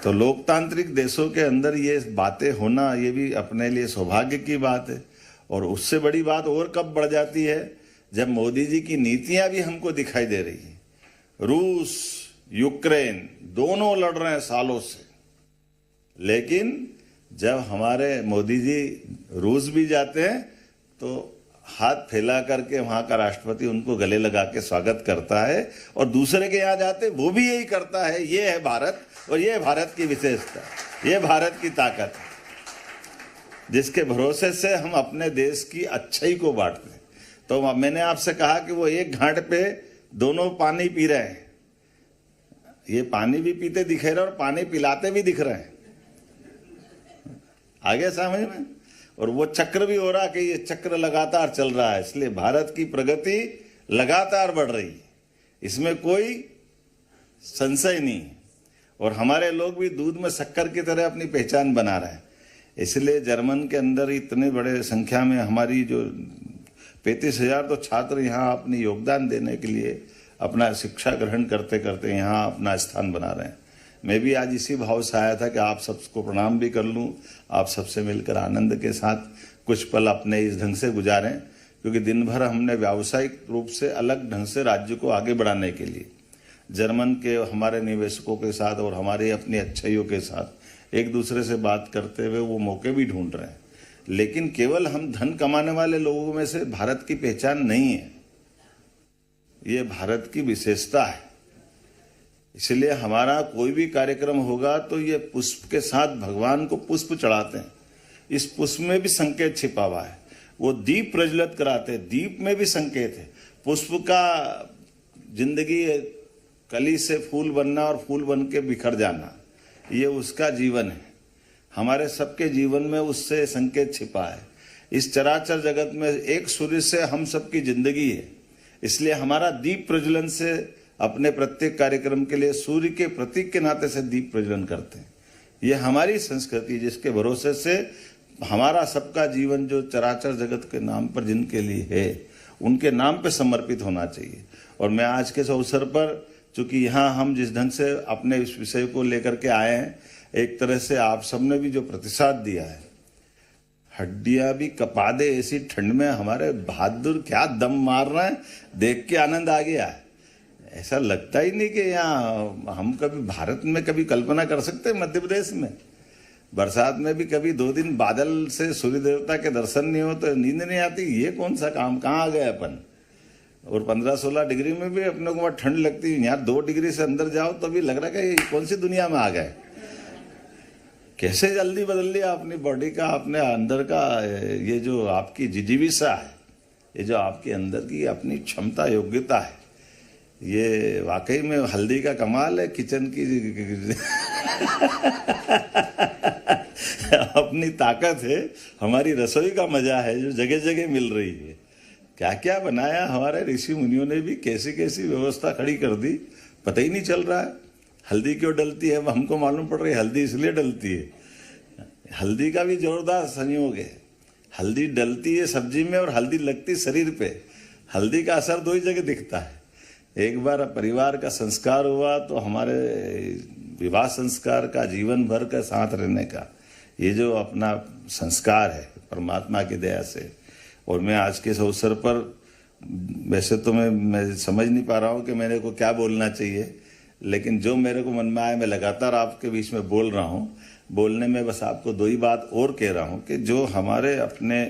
तो लोकतांत्रिक देशों के अंदर ये बातें होना ये भी अपने लिए सौभाग्य की बात है। और उससे बड़ी बात और कब बढ़ जाती है जब मोदी जी की नीतियां भी हमको दिखाई दे रही है। रूस, यूक्रेन दोनों लड़ रहे हैं सालों से, लेकिन जब हमारे मोदी जी रूस भी जाते हैं तो हाथ फैला करके वहां का राष्ट्रपति उनको गले लगा के स्वागत करता है और दूसरे के यहाँ जाते वो भी यही करता है। ये है भारत और ये भारत की विशेषता, ये भारत की ताकत है जिसके भरोसे से हम अपने देश की अच्छाई को बांटते हैं। तो मैंने आपसे कहा कि वो एक घाट पे दोनों पानी पी रहे हैं, ये पानी भी पीते दिख रहे और पानी पिलाते भी दिख रहे हैं, आगे समझ में। और वो चक्र भी हो रहा कि ये चक्र लगातार चल रहा है, इसलिए भारत की प्रगति लगातार बढ़ रही है, इसमें कोई संशय नहीं। और हमारे लोग भी दूध में शक्कर की तरह अपनी पहचान बना रहे हैं। इसलिए जर्मन के अंदर इतने बड़े संख्या में हमारी जो 35,000 तो छात्र यहाँ अपनी योगदान देने के लिए अपना शिक्षा ग्रहण करते करते यहाँ अपना स्थान बना रहे हैं। मैं भी आज इसी भाव से आया था कि आप सबको प्रणाम भी कर लूं, आप सबसे मिलकर आनंद के साथ कुछ पल अपने इस ढंग से गुजारें, क्योंकि दिन भर हमने व्यावसायिक रूप से अलग ढंग से राज्य को आगे बढ़ाने के लिए जर्मन के हमारे निवेशकों के साथ और हमारी अपनी अच्छाइयों के साथ एक दूसरे से बात करते हुए वो मौके भी ढूंढ रहे हैं। लेकिन केवल हम धन कमाने वाले लोगों में से भारत की पहचान नहीं है, ये भारत की विशेषता है। इसलिए हमारा कोई भी कार्यक्रम होगा तो ये पुष्प के साथ भगवान को पुष्प चढ़ाते हैं। इस पुष्प में भी संकेत छिपा हुआ है। वो दीप प्रज्वलित कराते हैं, दीप में भी संकेत है। पुष्प का जिंदगी कली से फूल बनना और फूल बन के बिखर जाना, ये उसका जीवन है। हमारे सबके जीवन में उससे संकेत छिपा है। इस चराचर जगत में एक सूर्य से हम सबकी जिंदगी है, इसलिए हमारा दीप प्रज्वलन से अपने प्रत्येक कार्यक्रम के लिए सूर्य के प्रतीक के नाते से दीप प्रज्वलन करते हैं। ये हमारी संस्कृति, जिसके भरोसे से हमारा सबका जीवन जो चराचर जगत के नाम पर जिनके लिए है, उनके नाम पे समर्पित होना चाहिए। और मैं आज के इस अवसर पर, चूंकि यहाँ हम जिस ढंग से अपने इस विषय को लेकर के आए हैं, एक तरह से आप सबने भी जो प्रतिसाद दिया है, हड्डियां भी कपा दे ऐसी ठंड में हमारे बहादुर क्या दम मार रहे हैं, देख के आनंद आ गया है। ऐसा लगता ही नहीं कि यहाँ हम कभी भारत में कभी कल्पना कर सकते हैं। मध्य प्रदेश में बरसात में भी कभी 2 दिन बादल से सूर्य देवता के दर्शन नहीं हो तो नींद नहीं आती। ये कौन सा काम, कहाँ आ गए अपन। और 15-16 डिग्री में भी अपने को वहाँ ठंड लगती है, यहाँ 2 डिग्री से अंदर जाओ तो भी लग रहा है कि कौन सी दुनिया में आ गए। कैसे जल्दी बदल लिया अपनी बॉडी का, अपने अंदर का ये जो आपकी जिजीविसा है, ये जो आपके अंदर की अपनी क्षमता योग्यता है, ये वाकई में हल्दी का कमाल है। किचन की अपनी ताकत है, हमारी रसोई का मजा है जो जगह जगह मिल रही है। क्या क्या बनाया हमारे ऋषि मुनियों ने भी, कैसी कैसी व्यवस्था खड़ी कर दी, पता ही नहीं चल रहा है। हल्दी क्यों डलती है हमको मालूम पड़ रही है, हल्दी इसलिए डलती है। हल्दी का भी जोरदार संयोग है। हल्दी डलती है सब्जी में और हल्दी लगती शरीर पे। हल्दी का असर 2 ही जगह दिखता है। एक बार परिवार का संस्कार हुआ तो हमारे विवाह संस्कार का, जीवन भर का साथ रहने का ये जो अपना संस्कार है परमात्मा की दया से। और मैं आज के इस अवसर पर, वैसे तो मैं समझ नहीं पा रहा हूँ कि मेरे को क्या बोलना चाहिए, लेकिन जो मेरे को मन में आया मैं लगातार आपके बीच में बोल रहा हूँ। बोलने में बस आपको 2 ही बात और कह रहा हूँ कि जो हमारे अपने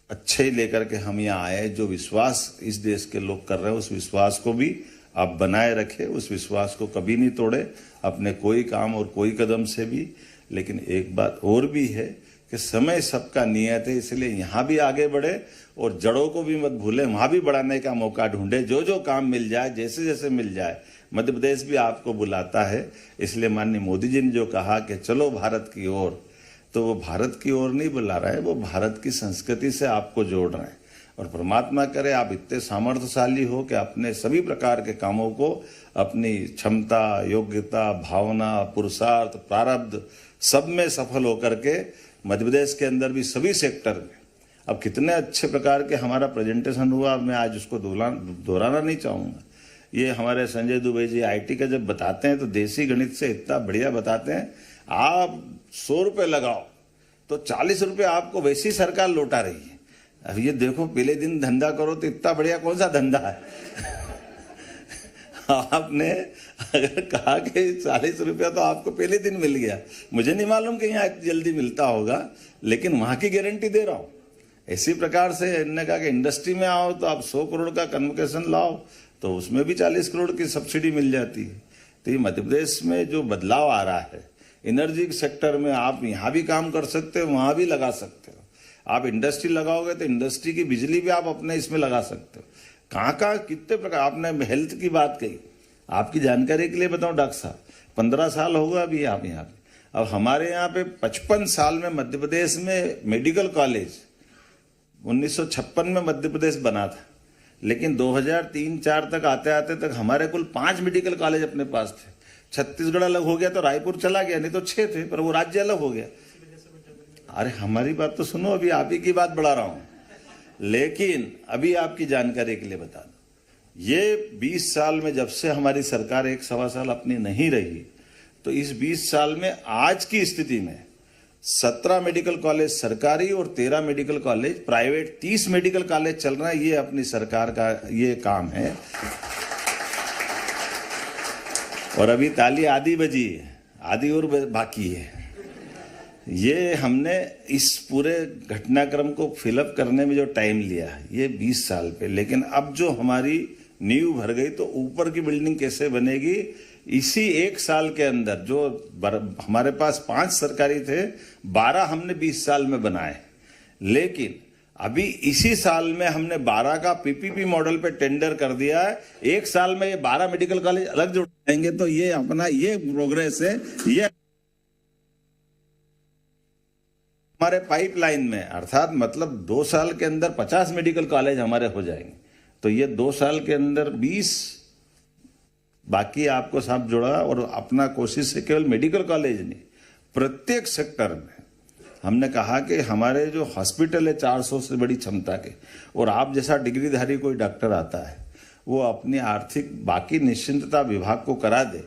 अच्छे ही लेकर के हम यहाँ आए, जो विश्वास इस देश के लोग कर रहे हैं, उस विश्वास को भी आप बनाए रखें। उस विश्वास को कभी नहीं तोड़े अपने कोई काम और कोई कदम से भी। लेकिन एक बात और भी है कि समय सबका नियत है, इसलिए यहाँ भी आगे बढ़े और जड़ों को भी मत भूलें, वहाँ भी बढ़ाने का मौका ढूंढे। जो जो काम मिल जाए, जैसे जैसे मिल जाए। मध्य प्रदेश भी आपको बुलाता है, इसलिए माननीय मोदी जी ने जो कहा कि चलो भारत की ओर, तो वो भारत की ओर नहीं बुला रहे हैं, वो भारत की संस्कृति से आपको जोड़ रहे हैं। और परमात्मा करे आप इतने सामर्थ्यशाली हो कि अपने सभी प्रकार के कामों को अपनी क्षमता, योग्यता, भावना, पुरुषार्थ, प्रारब्ध सब में सफल होकर के मध्य प्रदेश के अंदर भी सभी सेक्टर में। अब कितने अच्छे प्रकार के हमारा प्रेजेंटेशन हुआ, मैं आज उसको दोहराना नहीं चाहूँगा। ये हमारे संजय दुबे जी आईटी का जब बताते हैं तो देसी गणित से इतना बढ़िया बताते हैं। आप 100 रुपये लगाओ तो 40 रुपये आपको वैसी सरकार लौटा रही है। अब ये देखो, पहले दिन धंधा करो तो इतना बढ़िया कौन सा धंधा है। आपने अगर कहा कि 40 रुपया तो आपको पहले दिन मिल गया, मुझे नहीं मालूम कि यहाँ जल्दी मिलता होगा, लेकिन वहां की गारंटी दे रहा हूं। इसी प्रकार से इन्होंने कहा कि इंडस्ट्री में आओ तो आप 100 करोड़ का कन्वोकेशन लाओ तो उसमें भी 40 करोड़ की सब्सिडी मिल जाती है। तो ये मध्य प्रदेश में जो बदलाव आ रहा है एनर्जी सेक्टर में, आप यहाँ भी काम कर सकते हो, वहां भी लगा सकते हो। आप इंडस्ट्री लगाओगे तो इंडस्ट्री की बिजली भी आप अपने इसमें लगा सकते हो। कहाँ कहाँ कितने प्रकार। आपने हेल्थ की बात कही, आपकी जानकारी के लिए बताऊं डॉक्टर साहब, 15 साल हो गया अभी आप यहाँ पे। अब हमारे यहाँ पे 55 साल में मध्य प्रदेश में मेडिकल कॉलेज 1956 में मध्य प्रदेश बना था, लेकिन 2003-04 तक आते आते तक हमारे कुल 5 मेडिकल कॉलेज अपने पास थे। छत्तीसगढ़ अलग हो गया तो रायपुर चला गया, नहीं तो 6 थे, पर वो राज्य अलग हो गया। अरे हमारी बात तो सुनो, अभी आप ही की बात बढ़ा रहा हूं। लेकिन अभी आपकी जानकारी के लिए बता दूं, ये 20 साल में जब से हमारी सरकार 1-1.25 साल अपनी नहीं रही, तो इस 20 साल में आज की स्थिति में 17 मेडिकल कॉलेज सरकारी और 13 medical college private, 30 medical college चल रहा है। ये अपनी सरकार का ये काम है। और अभी ताली आधी बजी है, आधी और बाकी है। ये हमने इस पूरे घटनाक्रम को फिलअप करने में जो टाइम लिया है ये 20 साल पे, लेकिन अब जो हमारी नींव भर गई तो ऊपर की बिल्डिंग कैसे बनेगी, इसी 1 साल के अंदर जो हमारे पास 5 सरकारी थे, 12 हमने 20 साल में बनाए। लेकिन अभी इसी साल में हमने 12 का पीपीपी मॉडल पे टेंडर कर दिया है। एक साल में ये 12 मेडिकल कॉलेज अलग जुड़ जाएंगे। तो ये अपना ये प्रोग्रेस है। ये हमारे पाइपलाइन में, अर्थात मतलब 2 साल के अंदर 50 मेडिकल कॉलेज हमारे हो जाएंगे। तो ये 2 साल के अंदर 20 बाकी आपको साथ जुड़ा। और अपना कोशिश है केवल मेडिकल कॉलेज नहीं, प्रत्येक सेक्टर में हमने कहा कि हमारे जो हॉस्पिटल है 400 से बड़ी क्षमता के, और आप जैसा डिग्रीधारी कोई डॉक्टर आता है वो अपनी आर्थिक बाकी निश्चिंतता विभाग को करा दे,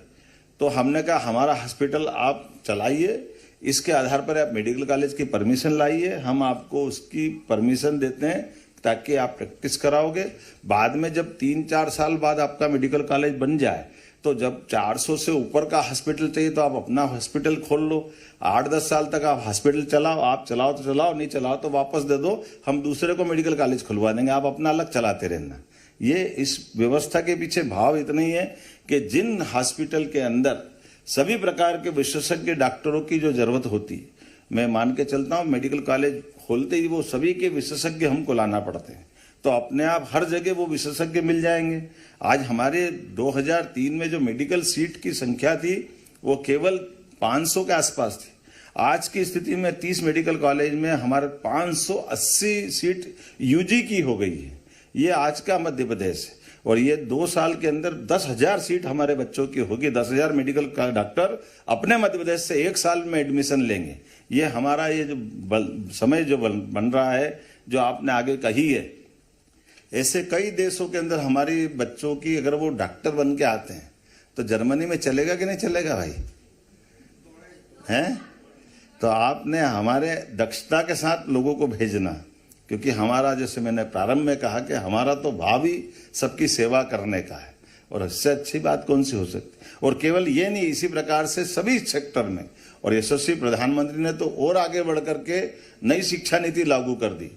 तो हमने कहा हमारा हॉस्पिटल आप चलाइए, इसके आधार पर आप मेडिकल कॉलेज की परमिशन लाइए, हम आपको उसकी परमिशन देते हैं ताकि आप प्रैक्टिस कराओगे। बाद में जब 3-4 साल बाद आपका मेडिकल कॉलेज बन जाए तो जब 400 से ऊपर का हॉस्पिटल चाहिए तो आप अपना हॉस्पिटल खोल लो। 8-10 साल तक आप हॉस्पिटल चलाओ, आप चलाओ तो चलाओ, नहीं चलाओ तो वापस दे दो, हम दूसरे को मेडिकल कॉलेज खुलवा देंगे, आप अपना अलग चलाते रहना। ये इस व्यवस्था के पीछे भाव इतना ही है कि जिन हॉस्पिटल के अंदर सभी प्रकार के विशेषज्ञ डॉक्टरों की जो जरूरत होती है, मैं मान के चलता हूँ मेडिकल कॉलेज खोलते ही वो सभी के विशेषज्ञ हमको लाना पड़ते हैं, तो अपने आप हर जगह वो विशेषज्ञ मिल जाएंगे। आज हमारे 2003 में जो मेडिकल सीट की संख्या थी वो केवल 500 के आसपास थी। आज की स्थिति में 30 मेडिकल कॉलेज में हमारे 580 सीट यूजी की हो गई है। ये आज का मध्य प्रदेश है। और ये 2 साल के अंदर 10,000 सीट हमारे बच्चों की होगी। 10,000 मेडिकल डॉक्टर अपने मध्य प्रदेश से 1 साल में एडमिशन लेंगे। ये हमारा ये जो समय जो बन रहा है, जो आपने आगे कही है, ऐसे कई देशों के अंदर हमारी बच्चों की अगर वो डॉक्टर बन के आते हैं तो जर्मनी में चलेगा कि नहीं चलेगा भाई? हैं? तो आपने हमारे दक्षता के साथ लोगों को भेजना, क्योंकि हमारा, जैसे मैंने प्रारंभ में कहा कि हमारा तो भाव ही सबकी सेवा करने का है, और इससे अच्छी बात कौन सी हो सकती। और केवल ये नहीं, इसी प्रकार से सभी सेक्टर में, और यशस्वी प्रधानमंत्री ने तो और आगे बढ़ करके नई शिक्षा नीति लागू कर दी।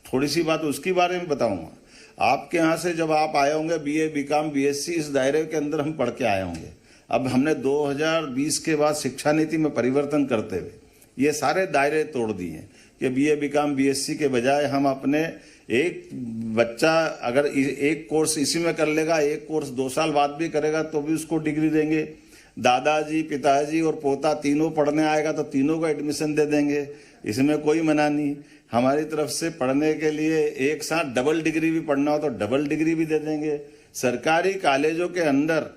थोड़ी सी बात उसके बारे में बताऊंगा। आपके यहाँ से जब आप आए होंगे BA, BCom, BSc, इस दायरे के अंदर हम पढ़ के आए होंगे। अब हमने 2020 के बाद शिक्षा नीति में परिवर्तन करते हुए ये सारे दायरे तोड़ दिए कि BA, BCom, BSc के बजाय हम अपने एक बच्चा अगर एक कोर्स इसी में कर लेगा, एक कोर्स 2 साल बाद भी करेगा तो भी उसको डिग्री देंगे। दादाजी, पिताजी और पोता तीनों पढ़ने आएगा तो तीनों को एडमिशन दे देंगे, इसमें कोई मना नहीं। हमारी तरफ से पढ़ने के लिए एक साथ डबल डिग्री भी पढ़ना हो तो डबल डिग्री भी दे देंगे। सरकारी कॉलेजों के अंदर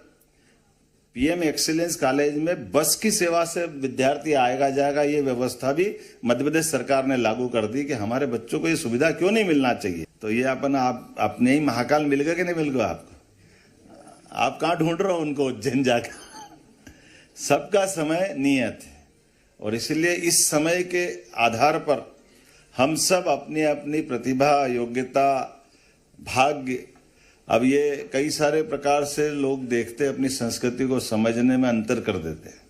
PM एक्सीलेंस कॉलेज में बस की सेवा से विद्यार्थी आएगा जाएगा, ये व्यवस्था भी मध्य प्रदेश सरकार ने लागू कर दी कि हमारे बच्चों को ये सुविधा क्यों नहीं मिलना चाहिए। तो ये आप अपने ही महाकाल मिल गए कि नहीं मिल गए आपको? आप कहाँ ढूंढ रहे हो उनको? उज्जैन जाकर। सबका समय नियत है, और इसलिए इस समय के आधार पर हम सब अपनी अपनी प्रतिभा, योग्यता, भाग्य, अब ये कई सारे प्रकार से लोग देखते अपनी संस्कृति को समझने में अंतर कर देते हैं।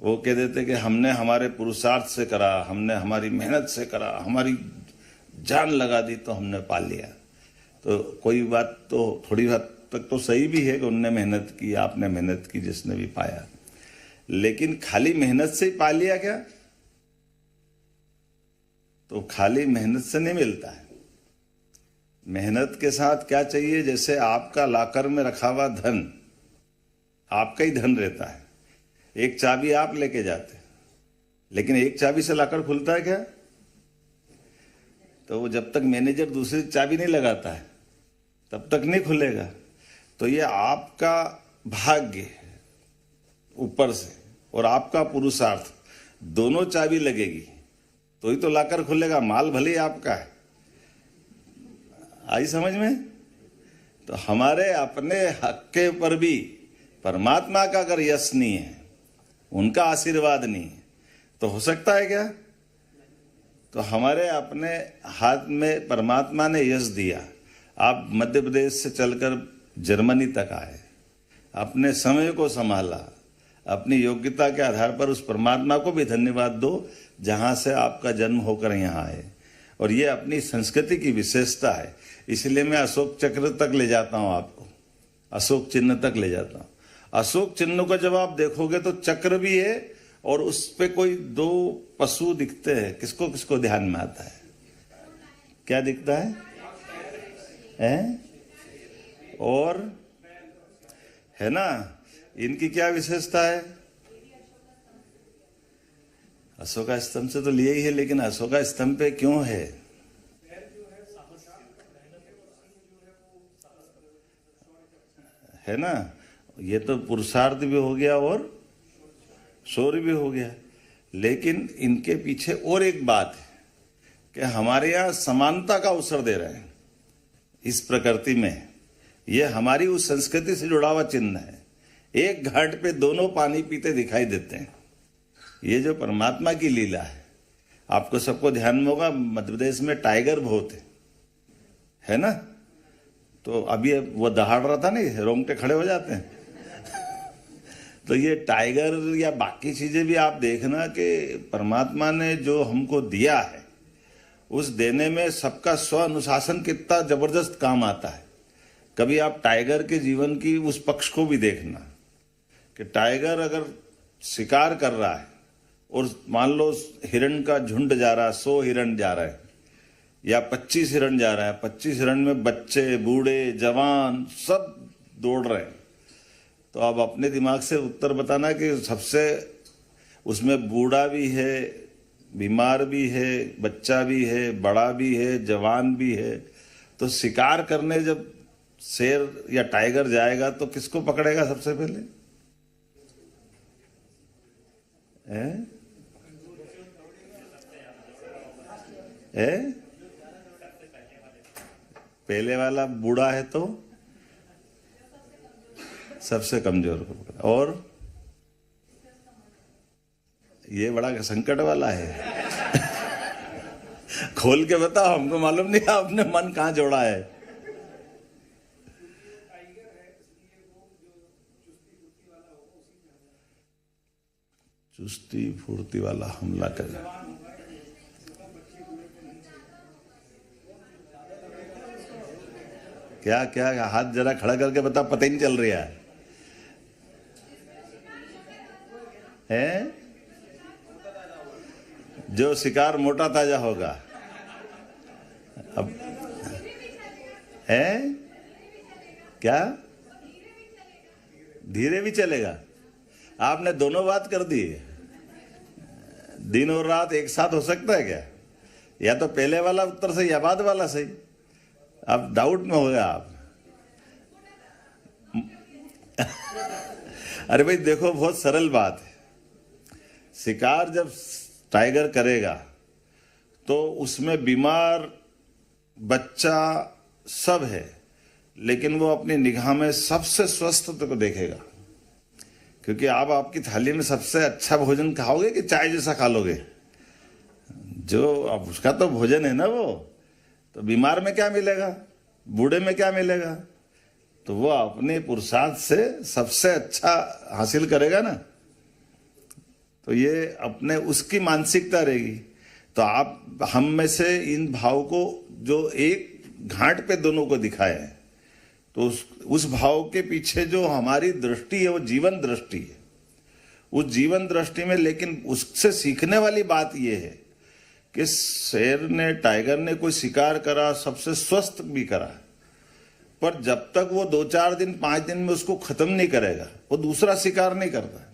वो कह देते कि हमने हमारे पुरुषार्थ से करा, हमने हमारी मेहनत से करा, हमारी जान लगा दी तो हमने पा लिया। तो कोई बात तो थोड़ी हद तक तो सही भी है कि उनने मेहनत की, आपने मेहनत की, जिसने भी पाया, लेकिन खाली मेहनत से ही पा लिया क्या? तो खाली मेहनत से नहीं मिलता है। मेहनत के साथ क्या चाहिए? जैसे आपका लॉकर में रखा हुआ धन आपका ही धन रहता है, एक चाबी आप लेके जाते, लेकिन एक चाबी से लॉकर खुलता है क्या? तो वो जब तक मैनेजर दूसरी चाबी नहीं लगाता है तब तक नहीं खुलेगा। तो ये आपका भाग्य ऊपर से और आपका पुरुषार्थ दोनों चाबी लगेगी तो ही तो लॉकर खुलेगा। माल भले ही आपका है, आई समझ में? तो हमारे अपने हक के ऊपर भी परमात्मा का अगर यश नहीं है, उनका आशीर्वाद नहीं है, तो हो सकता है क्या? तो हमारे अपने हाथ में परमात्मा ने यश दिया। आप मध्य प्रदेश से चलकर जर्मनी तक आए, अपने समय को संभाला, अपनी योग्यता के आधार पर उस परमात्मा को भी धन्यवाद दो जहां से आपका जन्म होकर यहाँ आए। और ये अपनी संस्कृति की विशेषता है, इसलिए मैं अशोक चक्र तक ले जाता हूँ आपको, अशोक चिन्ह तक ले जाता हूँ। अशोक चिन्ह को जब आप देखोगे तो चक्र भी है और उस पे कोई 2 पशु दिखते हैं। किसको किसको ध्यान में आता है? क्या दिखता है? और है ना, इनकी क्या विशेषता है? अशोका स्तंभ से तो लिए ही है, लेकिन अशोका स्तंभ पे क्यों है? है ना, ये तो पुरुषार्थ भी हो गया और शौर्य भी हो गया। लेकिन इनके पीछे और एक बात है कि हमारे यहाँ समानता का अवसर दे रहे हैं इस प्रकृति में। ये हमारी उस संस्कृति से जुड़ा हुआ चिन्ह है। एक घाट पे दोनों पानी पीते दिखाई देते हैं। ये जो परमात्मा की लीला है, आपको सबको ध्यान में होगा, मध्य प्रदेश में टाइगर बहुत है ना। तो अभी वो दहाड़ रहा था नहीं, रोंगटे खड़े हो जाते हैं। तो ये टाइगर या बाकी चीजें भी आप देखना कि परमात्मा ने जो हमको दिया है, उस देने में सबका स्व अनुशासन कितना जबरदस्त काम आता है। कभी आप टाइगर के जीवन की उस पक्ष को भी देखना कि टाइगर अगर शिकार कर रहा है और मान लो हिरण का झुंड जा रहा है, 100 हिरण जा रहा है या 25 हिरण जा रहा है, 25 हिरण में बच्चे, बूढ़े, जवान सब दौड़ रहे हैं, तो आप अपने दिमाग से उत्तर बताना कि सबसे उसमें बूढ़ा भी है, बीमार भी है, बच्चा भी है, बड़ा भी है, जवान भी है। तो शिकार करने जब शेर या टाइगर जाएगा तो किसको पकड़ेगा सबसे पहले? पहले वाला बूढ़ा है तो सबसे कमजोर को पकड़ा। और ये बड़ा संकट वाला है। खोल के बताओ, हमको मालूम नहीं आपने मन कहां जोड़ा है। चुस्ती फुर्ती वाला हमला करे। क्या क्या हाथ जरा खड़ा करके बता, पता ही नहीं चल रहा है? जो शिकार मोटा ताजा होगा। अब है क्या? धीरे भी चलेगा। आपने दोनों बात कर दी। दिन और रात एक साथ हो सकता है क्या? या तो पहले वाला उत्तर सही या बाद वाला सही। अब डाउट में हो गया आप। अरे भाई देखो, बहुत सरल बात है। शिकार जब टाइगर करेगा तो उसमें बीमार, बच्चा सब है, लेकिन वो अपनी निगाह में सबसे स्वस्थ को देखेगा। क्योंकि आप आपकी थाली में सबसे अच्छा भोजन खाओगे कि चाय जैसा खा लोगे? जो अब उसका तो भोजन है ना वो। तो बीमार में क्या मिलेगा, बूढ़े में क्या मिलेगा? तो वो अपने पुरुषार्थ से सबसे अच्छा हासिल करेगा ना। तो ये अपने उसकी मानसिकता रहेगी। तो आप हम में से इन भाव को जो एक घाट पे दोनों को दिखाए हैं, तो उस भाव के पीछे जो हमारी दृष्टि है वो जीवन दृष्टि है। उस जीवन दृष्टि में लेकिन उससे सीखने वाली बात ये है कि शेर ने, टाइगर ने कोई शिकार करा, सबसे स्वस्थ भी करा, पर जब तक वो 2-4 दिन 5 दिन में उसको खत्म नहीं करेगा, वो दूसरा शिकार नहीं करता।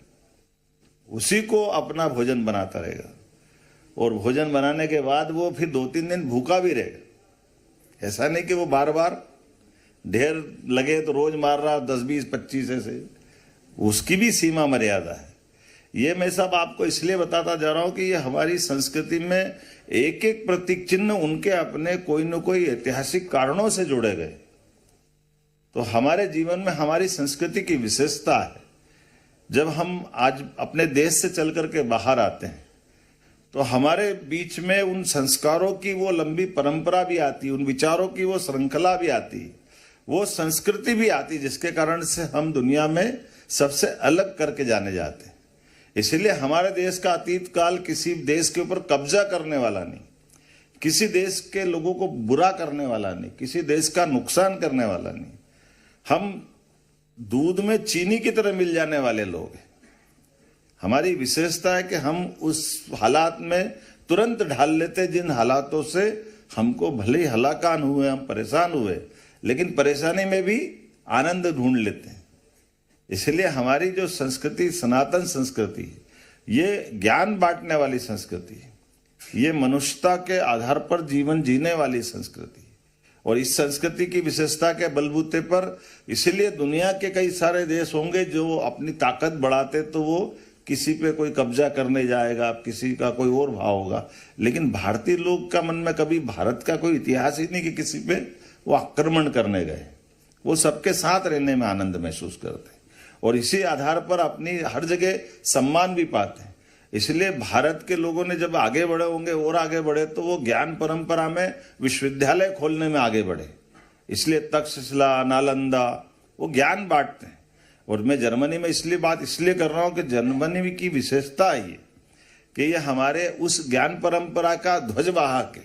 उसी को अपना भोजन बनाता रहेगा और भोजन बनाने के बाद वो फिर 2-3 दिन भूखा भी रहेगा। ऐसा नहीं कि वो बार बार ढेर लगे तो रोज मार रहा 10-20-25 ऐसे। उसकी भी सीमा मर्यादा है। ये मैं सब आपको इसलिए बताता जा रहा हूं कि ये हमारी संस्कृति में एक एक प्रतीक चिन्ह उनके अपने कोई न कोई ऐतिहासिक कारणों से जोड़े गए। तो हमारे जीवन में हमारी संस्कृति की विशेषता है। जब हम आज अपने देश से चल करके बाहर आते हैं तो हमारे बीच में उन संस्कारों की वो लंबी परंपरा भी आती, उन विचारों की वो श्रृंखला भी आती, वो संस्कृति भी आती, जिसके कारण से हम दुनिया में सबसे अलग करके जाने जाते हैं। इसलिए हमारे देश का अतीत काल किसी देश के ऊपर कब्जा करने वाला नहीं, किसी देश के लोगों को बुरा करने वाला नहीं, किसी देश का नुकसान करने वाला नहीं। हम दूध में चीनी की तरह मिल जाने वाले लोग हैं। हमारी विशेषता है कि हम उस हालात में तुरंत ढाल लेते जिन हालातों से हमको भले ही हलाकान हुए, हम परेशान हुए, लेकिन परेशानी में भी आनंद ढूंढ लेते हैं। इसलिए हमारी जो संस्कृति, सनातन संस्कृति है, ये ज्ञान बांटने वाली संस्कृति है, ये मनुष्यता के आधार पर जीवन जीने वाली संस्कृति है। और इस संस्कृति की विशेषता के बलबूते पर इसलिए दुनिया के कई सारे देश होंगे जो अपनी ताकत बढ़ाते तो वो किसी पे कोई कब्जा करने जाएगा, किसी का कोई और भाव होगा, लेकिन भारतीय लोग का मन में कभी भारत का कोई इतिहास ही नहीं कि किसी पे वो आक्रमण करने गए। वो सबके साथ रहने में आनंद महसूस करते हैं और इसी आधार पर अपनी हर जगह सम्मान भी पाते हैं। इसलिए भारत के लोगों ने जब आगे बढ़े होंगे और आगे बढ़े तो वो ज्ञान परंपरा में विश्वविद्यालय खोलने में आगे बढ़े। इसलिए तक्षशिला, नालंदा, वो ज्ञान बांटते हैं। और मैं जर्मनी में इसलिए बात इसलिए कर रहा हूं कि जर्मनी की विशेषता है कि ये हमारे उस ज्ञान परंपरा का ध्वजवाहक है।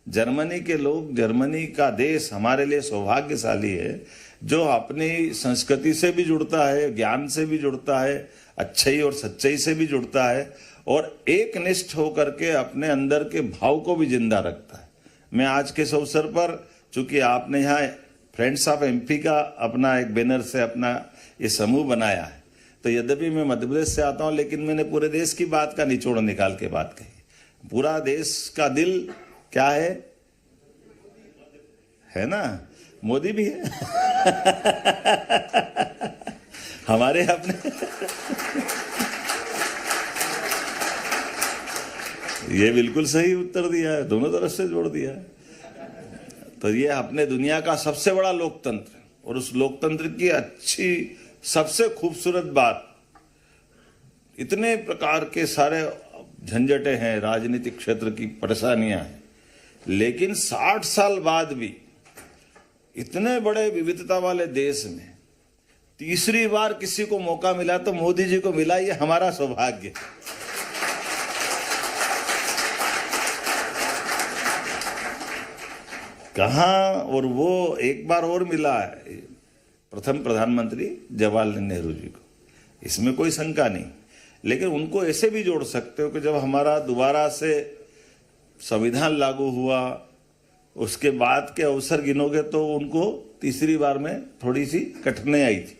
जर्मनी के लोग, जर्मनी का देश हमारे लिए सौभाग्यशाली है जो अपनी संस्कृति से भी जुड़ता है, ज्ञान से भी जुड़ता है, अच्छाई और सच्चाई से भी जुड़ता है और एक निष्ठ होकर के अपने अंदर के भाव को भी जिंदा रखता है। मैं आज के इस अवसर पर, चूंकि आपने यहाँ फ्रेंड्स ऑफ एमपी का अपना एक बैनर से अपना ये समूह बनाया है, तो यद्यपि मैं मध्य प्रदेश से आता हूँ लेकिन मैंने पूरे देश की बात का निचोड़ निकाल के बात कही। पूरा देश का दिल क्या है ना, मोदी भी है हमारे अपने ये बिल्कुल सही उत्तर दिया है, दोनों तरफ से जोड़ दिया है। तो ये अपने दुनिया का सबसे बड़ा लोकतंत्र और उस लोकतंत्र की अच्छी सबसे खूबसूरत बात, इतने प्रकार के सारे झंझटें हैं, राजनीतिक क्षेत्र की परेशानियां हैं, लेकिन 60 साल बाद भी इतने बड़े विविधता वाले देश में तीसरी बार किसी को मौका मिला तो मोदी जी को मिला। ये हमारा सौभाग्य। कहाँ, और वो एक बार और मिला है प्रथम प्रधानमंत्री जवाहरलाल नेहरू जी को, इसमें कोई शंका नहीं। लेकिन उनको ऐसे भी जोड़ सकते हो कि जब हमारा दोबारा से संविधान लागू हुआ उसके बाद के अवसर गिनोगे तो उनको तीसरी बार में थोड़ी सी कठिनाई आई थी,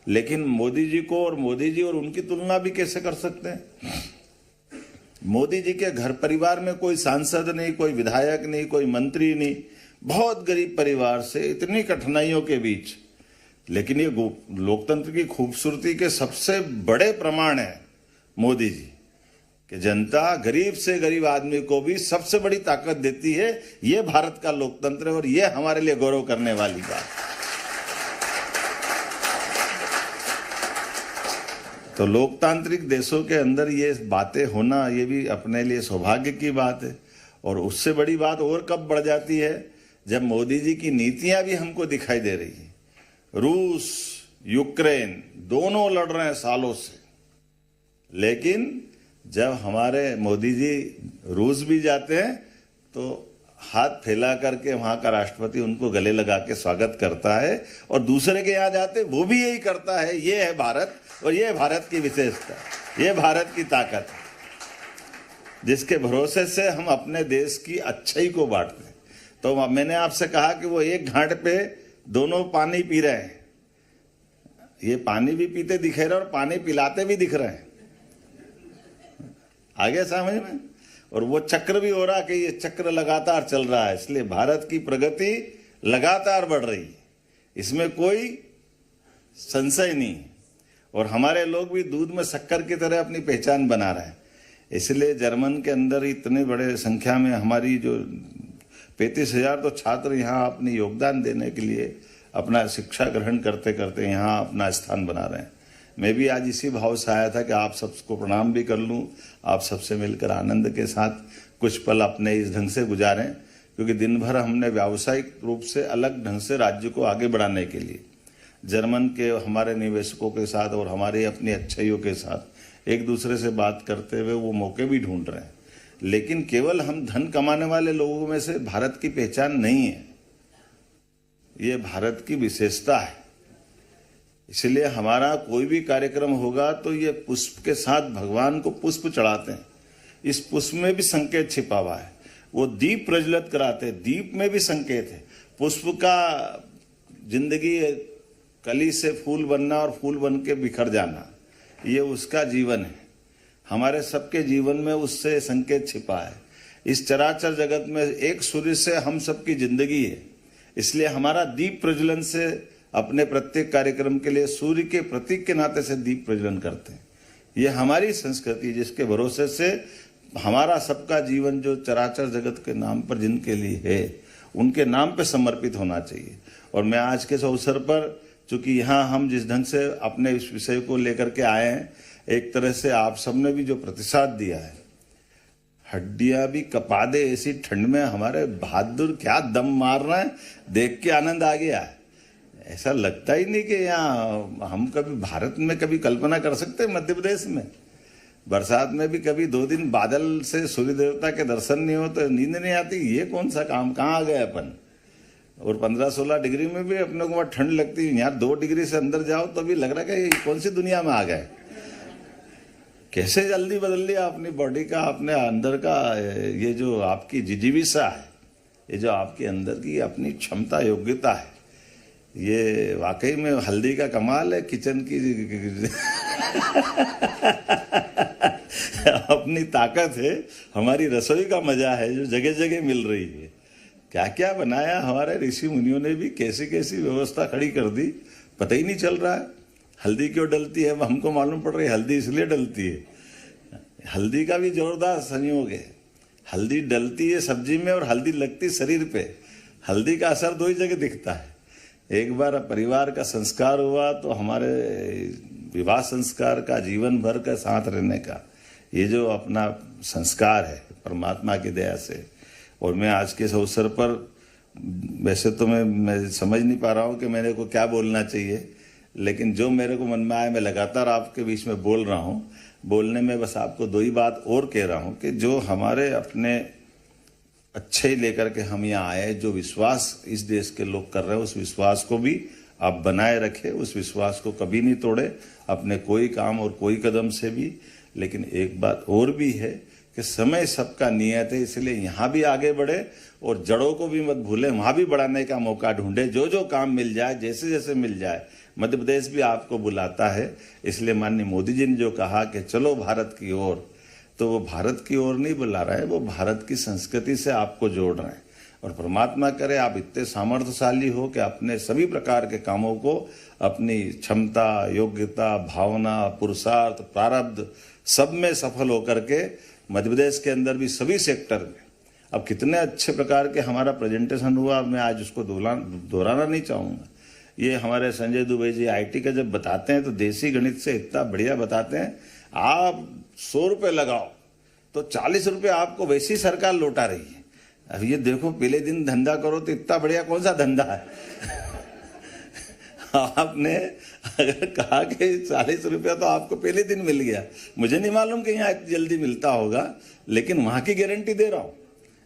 लेकिन मोदी जी को और मोदी जी और उनकी तुलना भी कैसे कर सकते हैं। मोदी जी के घर परिवार में कोई सांसद नहीं, कोई विधायक नहीं, कोई मंत्री नहीं, बहुत गरीब परिवार से इतनी कठिनाइयों के बीच, लेकिन ये लोकतंत्र की खूबसूरती के सबसे बड़े प्रमाण है मोदी जी कि जनता गरीब से गरीब आदमी को भी सबसे बड़ी ताकत देती है। ये भारत का लोकतंत्र है और ये हमारे लिए गौरव करने वाली बात। तो लोकतांत्रिक देशों के अंदर ये बातें होना ये भी अपने लिए सौभाग्य की बात है। और उससे बड़ी बात और कब बढ़ जाती है जब मोदी जी की नीतियां भी हमको दिखाई दे रही है। रूस, यूक्रेन दोनों लड़ रहे हैं सालों से, लेकिन जब हमारे मोदी जी रूस भी जाते हैं तो हाथ फैला करके वहां का राष्ट्रपति उनको गले लगा के स्वागत करता है, और दूसरे के यहाँ जाते वो भी यही करता है। ये है भारत और ये भारत की विशेषता, ये भारत की ताकत है जिसके भरोसे से हम अपने देश की अच्छाई को बांटते हैं। तो मैंने आपसे कहा कि वो एक घाट पे दोनों पानी पी रहे हैं, ये पानी भी पीते दिख रहे और पानी पिलाते भी दिख रहे हैं, आगे समझ में। और वो चक्र भी हो रहा कि ये चक्र लगातार चल रहा है, इसलिए भारत की प्रगति लगातार बढ़ रही है, इसमें कोई संशय नहीं। और हमारे लोग भी दूध में शक्कर की तरह अपनी पहचान बना रहे हैं। इसलिए जर्मन के अंदर इतने बड़े संख्या में हमारी जो 35,000 तो छात्र यहाँ अपनी योगदान देने के लिए अपना शिक्षा ग्रहण करते करते यहाँ अपना स्थान बना रहे हैं। मैं भी आज इसी भाव से आया था कि आप सबको प्रणाम भी कर लूँ, आप सबसे मिलकर आनंद के साथ कुछ पल अपने इस ढंग से गुजारें, क्योंकि दिन भर हमने व्यावसायिक रूप से अलग ढंग से राज्य को आगे बढ़ाने के लिए जर्मन के हमारे निवेशकों के साथ और हमारे अपनी अच्छाइयों के साथ एक दूसरे से बात करते हुए वो मौके भी ढूंढ रहे हैं। लेकिन केवल हम धन कमाने वाले लोगों में से भारत की पहचान नहीं है, ये भारत की विशेषता है। इसलिए हमारा कोई भी कार्यक्रम होगा तो ये पुष्प के साथ भगवान को पुष्प चढ़ाते हैं, इस पुष्प में भी संकेत छिपा हुआ है। वो दीप प्रज्वलित कराते, दीप में भी संकेत है। पुष्प का जिंदगी कली से फूल बनना और फूल बन के बिखर जाना, ये उसका जीवन है। हमारे सबके जीवन में उससे संकेत छिपा है। इस चराचर जगत में एक सूर्य से हम सबकी जिंदगी है, इसलिए हमारा दीप प्रज्वलन से अपने प्रत्येक कार्यक्रम के लिए सूर्य के प्रतीक के नाते से दीप प्रज्वलन करते हैं। ये हमारी संस्कृति, जिसके भरोसे से हमारा सबका जीवन जो चराचर जगत के नाम पर जिनके लिए है, उनके नाम पे समर्पित होना चाहिए। और मैं आज के इस अवसर पर, चूंकि यहाँ हम जिस ढंग से अपने इस विषय को लेकर के आए हैं, एक तरह से आप सबने भी जो प्रतिसाद दिया है, हड्डियां भी कपा दे ऐसी ठंड में हमारे बहादुर क्या दम मार रहे हैं, देख के आनंद आ गया है। ऐसा लगता ही नहीं कि यहाँ हम कभी भारत में कभी कल्पना कर सकते हैं। मध्य प्रदेश में बरसात में भी कभी 2 दिन बादल से सूर्य देवता के दर्शन नहीं हो तो नींद नहीं आती। ये कौन सा काम, कहाँ आ गए अपन। और 15-16 डिग्री में भी अपने को वहाँ ठंड लगती है, यहाँ 2 डिग्री से अंदर जाओ तो भी लग रहा है कि कौन सी दुनिया में आ गए। कैसे जल्दी बदल लिया अपनी बॉडी का, अपने अंदर का ये जो आपकी जिजीविसा है, ये जो आपके अंदर की अपनी क्षमता योग्यता है, ये वाकई में हल्दी का कमाल है। किचन की अपनी ताकत है, हमारी रसोई का मजा है जो जगह जगह मिल रही है। क्या क्या बनाया हमारे ऋषि मुनियों ने भी, कैसी कैसी व्यवस्था खड़ी कर दी, पता ही नहीं चल रहा है। हल्दी क्यों डलती है हमको मालूम पड़ रही है, हल्दी इसलिए डलती है। हल्दी का भी जोरदार संयोग है। हल्दी डलती है सब्जी में और हल्दी लगती शरीर पे। हल्दी का असर 2 ही जगह दिखता है। एक बार परिवार का संस्कार हुआ तो हमारे विवाह संस्कार का, जीवन भर का साथ रहने का ये जो अपना संस्कार है परमात्मा की दया से। और मैं आज के इस अवसर पर, वैसे तो मैं समझ नहीं पा रहा हूँ कि मेरे को क्या बोलना चाहिए, लेकिन जो मेरे को मन में आया मैं लगातार आपके बीच में बोल रहा हूँ। बोलने में बस आपको 2 ही बात और कह रहा हूँ कि जो हमारे अपने अच्छे ही लेकर के हम यहाँ आए, जो विश्वास इस देश के लोग कर रहे हैं, उस विश्वास को भी आप बनाए रखें। उस विश्वास को कभी नहीं तोड़े अपने कोई काम और कोई कदम से भी। लेकिन एक बात और भी है कि समय सबका नियत है, इसलिए यहाँ भी आगे बढ़े और जड़ों को भी मत भूलें, वहाँ भी बढ़ाने का मौका ढूंढे। जो जो काम मिल जाए, जैसे जैसे मिल जाए, मध्य प्रदेश भी आपको बुलाता है। इसलिए माननीय मोदी जी ने जो कहा कि चलो भारत की ओर, तो वो भारत की ओर नहीं बुला रहे हैं, वो भारत की संस्कृति से आपको जोड़ रहे हैं। और परमात्मा करे आप इतने सामर्थ्यशाली हो कि अपने सभी प्रकार के कामों को अपनी क्षमता, योग्यता, भावना, पुरुषार्थ, प्रारब्ध सब में सफल होकर के मध्य प्रदेश के अंदर भी सभी सेक्टर में अब कितने अच्छे प्रकार के हमारा प्रेजेंटेशन हुआ, मैं आज उसको दोहराना नहीं चाहूँगा। ये हमारे संजय दुबे जी आईटी का जब बताते हैं तो देसी गणित से इतना बढ़िया बताते हैं। आप 100 रुपये लगाओ तो 40 रुपये आपको वैसी सरकार लौटा रही है। अब ये देखो, पहले दिन धंधा करो तो इतना बढ़िया कौन सा धंधा है। आपने अगर कहा कि 40 रुपया तो आपको पहले दिन मिल गया, मुझे नहीं मालूम कि यहाँ जल्दी मिलता होगा, लेकिन वहां की गारंटी दे रहा हूँ।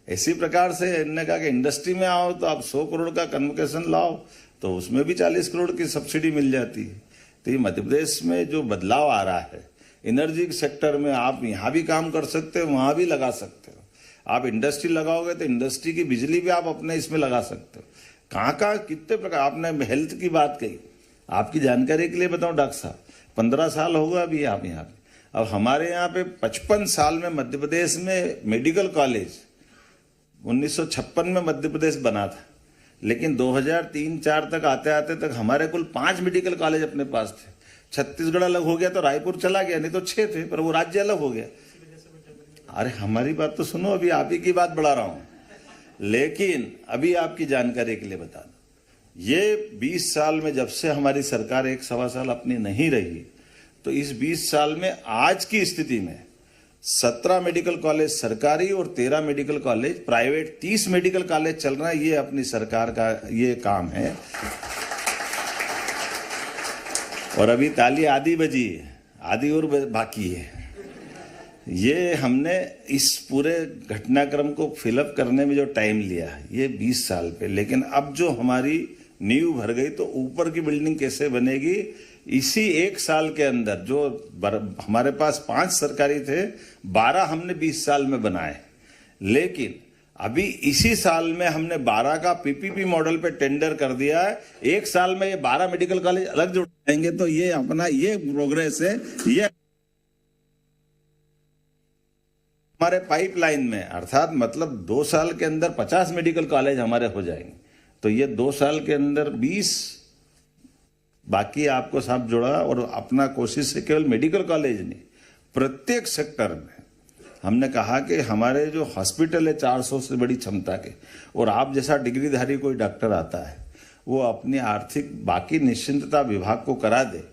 इसी प्रकार से इन्होंने कहा कि इंडस्ट्री में आओ तो आप 100 करोड़ का कन्वोकेशन लाओ तो उसमें भी 40 करोड़ की सब्सिडी मिल जाती है। तो ये मध्य प्रदेश में जो बदलाव आ रहा है एनर्जी सेक्टर में, आप यहाँ भी काम कर सकते हो, वहां भी लगा सकते हो। आप इंडस्ट्री लगाओगे तो इंडस्ट्री की बिजली भी आप अपने इसमें लगा सकते हो। कहाँ कहाँ कितने प्रकार, आपने हेल्थ की बात कही, आपकी जानकारी के लिए बताऊं डॉक्टर साहब, 15 साल होगा अभी आप यहाँ पे। अब हमारे यहाँ पे 55 साल में मध्य प्रदेश में मेडिकल कॉलेज 1956 में मध्य प्रदेश बना था, लेकिन 2003-04 तक आते आते तक हमारे कुल 5 मेडिकल कॉलेज अपने पास थे। छत्तीसगढ़ अलग हो गया तो रायपुर चला गया, नहीं तो 6 थे, पर वो राज्य अलग हो गया। अरे हमारी बात तो सुनो, अभी आप ही की बात बढ़ा रहा हूं। लेकिन अभी आपकी जानकारी के लिए बता दूं, ये 20 साल में जब से हमारी सरकार 1-1.25 साल अपनी नहीं रही, तो इस 20 साल में आज की स्थिति में 17 मेडिकल कॉलेज सरकारी और 13 medical college private, 30 medical college चल रहा है। ये अपनी सरकार का ये काम है। और अभी ताली आधी बजी है, आधी और बाकी है। ये हमने इस पूरे घटनाक्रम को फिलअप करने में जो टाइम लिया ये 20 साल पे, लेकिन अब जो हमारी नींव भर गई तो ऊपर की बिल्डिंग कैसे बनेगी, इसी 1 साल के अंदर जो हमारे पास 5 सरकारी थे, 12 हमने 20 साल में बनाए। लेकिन अभी इसी साल में हमने 12 का पीपीपी मॉडल पे टेंडर कर दिया है। एक साल में ये 12 मेडिकल कॉलेज अलग जुड़ जाएंगे। तो ये अपना ये प्रोग्रेस है। ये हमारे पाइपलाइन में, अर्थात मतलब 2 साल के अंदर 50 मेडिकल कॉलेज हमारे हो जाएंगे। तो ये 2 साल के अंदर 20 बाकी आपको साथ जोड़ा। और अपना कोशिश है केवल मेडिकल कॉलेज नहीं, प्रत्येक सेक्टर में हमने कहा कि हमारे जो हॉस्पिटल है 400 से बड़ी क्षमता के, और आप जैसा डिग्रीधारी कोई डॉक्टर आता है वो अपनी आर्थिक बाकी निश्चिंतता विभाग को करा दे,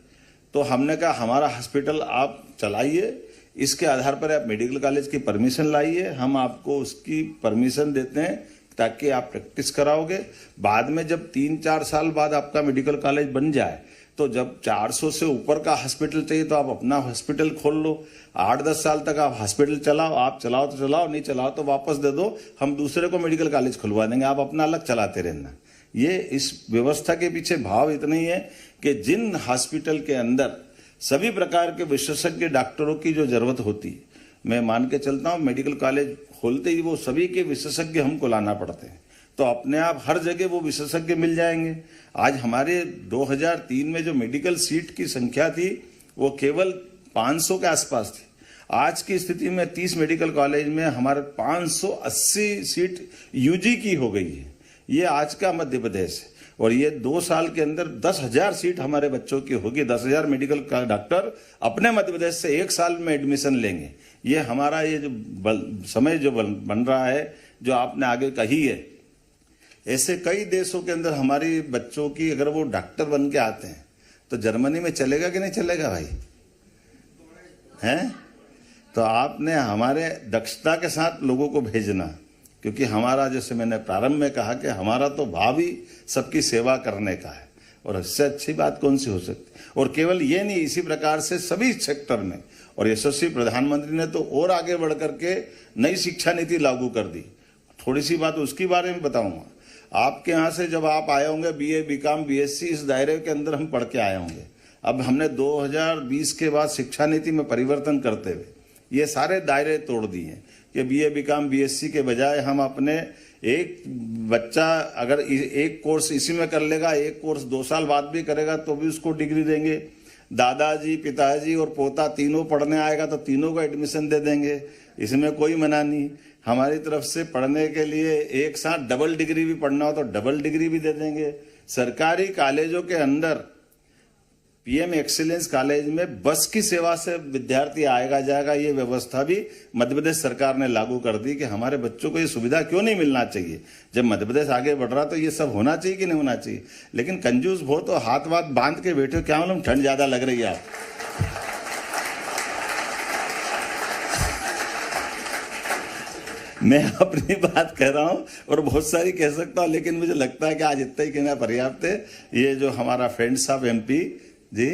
तो हमने कहा हमारा हॉस्पिटल आप चलाइए, इसके आधार पर आप मेडिकल कॉलेज की परमिशन लाइए, हम आपको उसकी परमिशन देते हैं ताकि आप प्रैक्टिस कराओगे। बाद में जब 3-4 साल बाद आपका मेडिकल कॉलेज बन जाए तो जब 400 से ऊपर का हॉस्पिटल चाहिए तो आप अपना हॉस्पिटल खोल लो। 8-10 साल तक आप हॉस्पिटल चलाओ, आप चलाओ तो चलाओ, नहीं चलाओ तो वापस दे दो, हम दूसरे को मेडिकल कॉलेज खुलवा देंगे, आप अपना अलग चलाते रहना। ये इस व्यवस्था के पीछे भाव इतना ही है कि जिन हॉस्पिटल के अंदर सभी प्रकार के विशेषज्ञ डॉक्टरों की जो जरूरत होती है, मैं मान के चलता हूँ मेडिकल कॉलेज खोलते ही वो सभी के विशेषज्ञ हमको लाना पड़ते हैं, तो अपने आप हर जगह वो विशेषज्ञ मिल जाएंगे। आज हमारे 2003 में जो मेडिकल सीट की संख्या थी वो केवल 500 के आसपास थी। आज की स्थिति में 30 मेडिकल कॉलेज में हमारे 580 सीट यूजी की हो गई है। ये आज का मध्य प्रदेश है। और ये 2 साल के अंदर 10,000 सीट हमारे बच्चों की होगी। 10,000 मेडिकल डॉक्टर अपने मध्य प्रदेश से 1 साल में एडमिशन लेंगे। ये हमारा ये जो समय जो बन रहा है, जो आपने आगे कही है, ऐसे कई देशों के अंदर हमारी बच्चों की अगर वो डॉक्टर बन के आते हैं तो जर्मनी में चलेगा कि नहीं चलेगा भाई? हैं? तो आपने हमारे दक्षता के साथ लोगों को भेजना, क्योंकि हमारा, जैसे मैंने प्रारंभ में कहा कि हमारा तो भाव ही सबकी सेवा करने का है, और इससे अच्छी बात कौन सी हो सकती। और केवल ये नहीं, इसी प्रकार से सभी सेक्टर में, और यशस्वी प्रधानमंत्री ने तो और आगे बढ़ करके नई शिक्षा नीति लागू कर दी। थोड़ी सी बात उसके बारे में बताऊंगा। आपके यहाँ से जब आप आए होंगे बीए, बीकॉम, बीएससी, इस दायरे के अंदर हम पढ़ के आए होंगे। अब हमने 2020 के बाद शिक्षा नीति में परिवर्तन करते हुए ये सारे दायरे तोड़ दिए हैं कि बीए, बीकॉम, बीएससी के बजाय हम अपने एक बच्चा अगर एक कोर्स इसी में कर लेगा, एक कोर्स 2 साल बाद भी करेगा तो भी उसको डिग्री देंगे। दादाजी, पिताजी और पोता तीनों पढ़ने आएगा तो तीनों को एडमिशन दे देंगे, इसमें कोई मना नहीं। हमारी तरफ से पढ़ने के लिए एक साथ डबल डिग्री भी पढ़ना हो तो डबल डिग्री भी दे देंगे। सरकारी कॉलेजों के अंदर पीएम एक्सीलेंस कॉलेज में बस की सेवा से विद्यार्थी आएगा जाएगा, ये व्यवस्था भी मध्य प्रदेश सरकार ने लागू कर दी कि हमारे बच्चों को ये सुविधा क्यों नहीं मिलना चाहिए। जब मध्य प्रदेश आगे बढ़ रहा तो ये सब होना चाहिए कि नहीं होना चाहिए। लेकिन कंजूस बहुत तो हाथ वाथ बांध के बैठे हो, क्या मालूम ठंड ज्यादा लग रही है आप। मैं अपनी बात कह रहा हूं और बहुत सारी कह सकता हूं, लेकिन मुझे लगता है कि आज इतना ही कहना पर्याप्त है। ये जो हमारा फ्रेंड साहब एमपी जी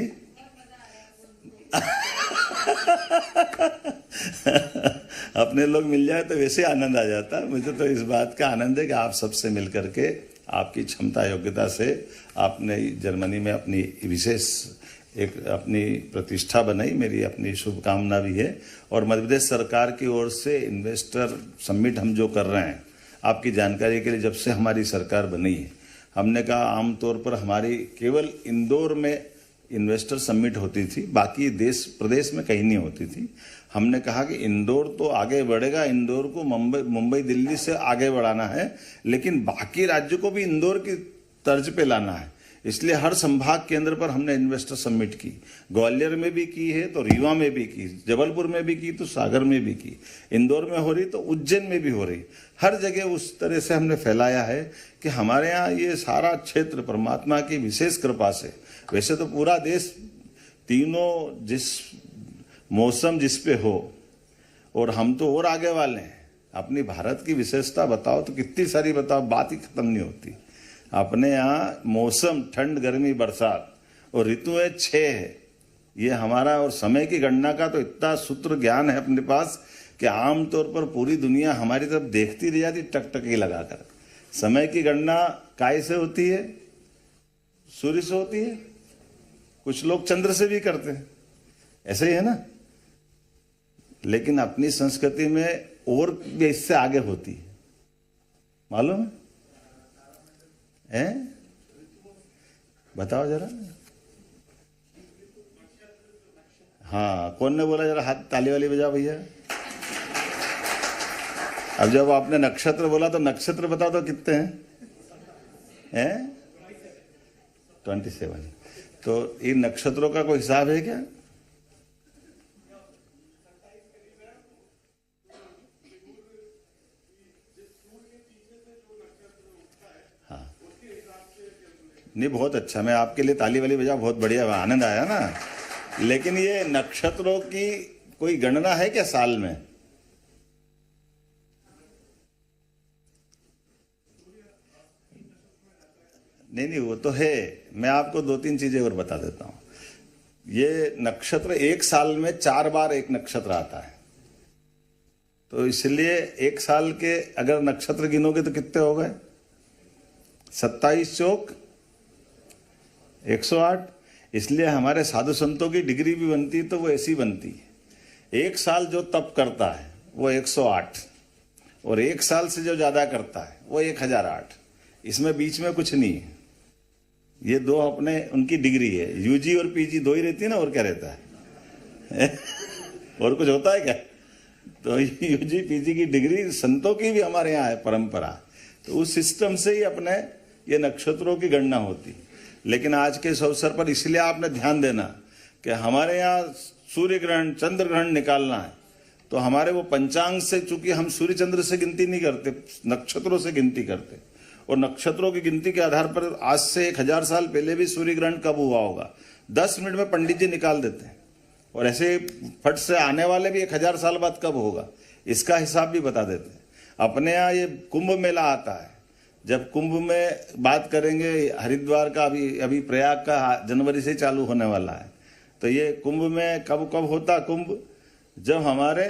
अपने लोग मिल जाए तो वैसे आनंद आ जाता। मुझे तो इस बात का आनंद है कि आप सबसे मिल करके आपकी क्षमता योग्यता से आपने जर्मनी में अपनी विशेष एक अपनी प्रतिष्ठा बनाई। मेरी अपनी शुभकामना भी है। और मध्य प्रदेश सरकार की ओर से इन्वेस्टर समिट हम जो कर रहे हैं, आपकी जानकारी के लिए, जब से हमारी सरकार बनी है हमने कहा आमतौर पर हमारी केवल इंदौर में इन्वेस्टर समिट होती थी, बाकी देश प्रदेश में कहीं नहीं होती थी। हमने कहा कि इंदौर तो आगे बढ़ेगा, इंदौर को मुंबई दिल्ली से आगे बढ़ाना है, लेकिन बाकी राज्यों को भी इंदौर की तर्ज पे लाना है। इसलिए हर संभाग केंद्र पर हमने इन्वेस्टर समिट की। ग्वालियर में भी की है तो रीवा में भी की, जबलपुर में भी की तो सागर में भी की, इंदौर में हो रही तो उज्जैन में भी हो रही। हर जगह उस तरह से हमने फैलाया है कि हमारे यहाँ ये सारा क्षेत्र परमात्मा की विशेष कृपा से, वैसे तो पूरा देश तीनों जिस मौसम जिस पे हो, और हम तो और आगे वाले हैं। अपनी भारत की विशेषता बताओ तो कितनी सारी बताओ, बात ही खत्म नहीं होती। अपने यहाँ मौसम ठंड, गर्मी, बरसात और ऋतुएं 6 है। ये हमारा, और समय की गणना का तो इतना सूत्र ज्ञान है अपने पास कि आमतौर पर पूरी दुनिया हमारी तरफ देखती रह जाती टकटकी लगाकर। समय की गणना काय से होती है? सूर्य से होती है, कुछ लोग चंद्र से भी करते हैं, ऐसे ही है ना। लेकिन अपनी संस्कृति में और भी इससे आगे होती है। मालूम है? बताओ जरा। हाँ, कौन ने बोला? जरा हाथ ताली वाली बजाओ भैया। अब जब आपने नक्षत्र बोला तो नक्षत्र बताओ तो कितने हैं? 27। तो इन नक्षत्रों का कोई हिसाब है क्या? हाँ, नहीं, बहुत अच्छा। मैं आपके लिए ताली वाली बजा, बहुत बढ़िया, आनंद आया ना। लेकिन ये नक्षत्रों की कोई गणना है क्या साल में? नहीं, वो तो है। मैं आपको 2-3 चीजें और बता देता हूं। ये नक्षत्र एक साल में 4 बार एक नक्षत्र आता है, तो इसलिए एक साल के अगर नक्षत्र गिनोगे तो कितने हो गए? 27 चौक 108। इसलिए हमारे साधु संतों की डिग्री भी बनती तो वो ऐसी बनती है, एक साल जो तप करता है वो 108, और एक साल से जो ज्यादा करता है वो 1008। इसमें बीच में कुछ नहीं है। ये दो अपने उनकी डिग्री है। यूजी और पीजी दो ही रहती है ना, और क्या रहता है? और कुछ होता है क्या? तो यूजी पीजी की डिग्री संतों की भी हमारे यहाँ है परंपरा। तो उस सिस्टम से ही अपने ये नक्षत्रों की गणना होती। लेकिन आज के इस अवसर पर इसलिए आपने ध्यान देना कि हमारे यहाँ सूर्य ग्रहण चंद्र ग्रहण निकालना है, तो हमारे वो पंचांग से, चूंकि हम सूर्य चंद्र से गिनती नहीं करते, नक्षत्रों से गिनती करते, और नक्षत्रों की गिनती के आधार पर आज से 1000 साल पहले भी सूर्य ग्रहण कब हुआ होगा 10 मिनट में पंडित जी निकाल देते हैं। और ऐसे फट से आने वाले भी 1000 साल बाद कब होगा इसका हिसाब भी बता देते हैं। अपने यहाँ ये कुंभ मेला आता है, जब कुंभ में बात करेंगे, हरिद्वार का अभी प्रयाग का जनवरी से चालू होने वाला है। तो ये कुंभ में कब होता कुंभ? जब हमारे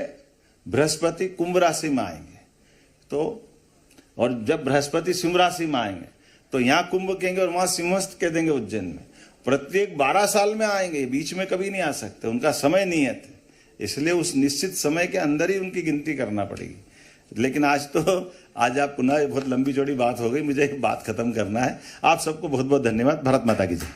बृहस्पति कुंभ राशि में आएंगे, तो और जब बृहस्पति सिंह राशि में आएंगे तो यहाँ कुंभ कहेंगे और वहां सिंहस्थ कह देंगे उज्जैन में। प्रत्येक 12 साल में आएंगे, बीच में कभी नहीं आ सकते, उनका समय नियत है। इसलिए उस निश्चित समय के अंदर ही उनकी गिनती करना पड़ेगी। लेकिन आज आप पुनः बहुत लंबी चौड़ी बात हो गई, मुझे एक बात खत्म करना है। आप सबको बहुत बहुत धन्यवाद। भारत माता की जय।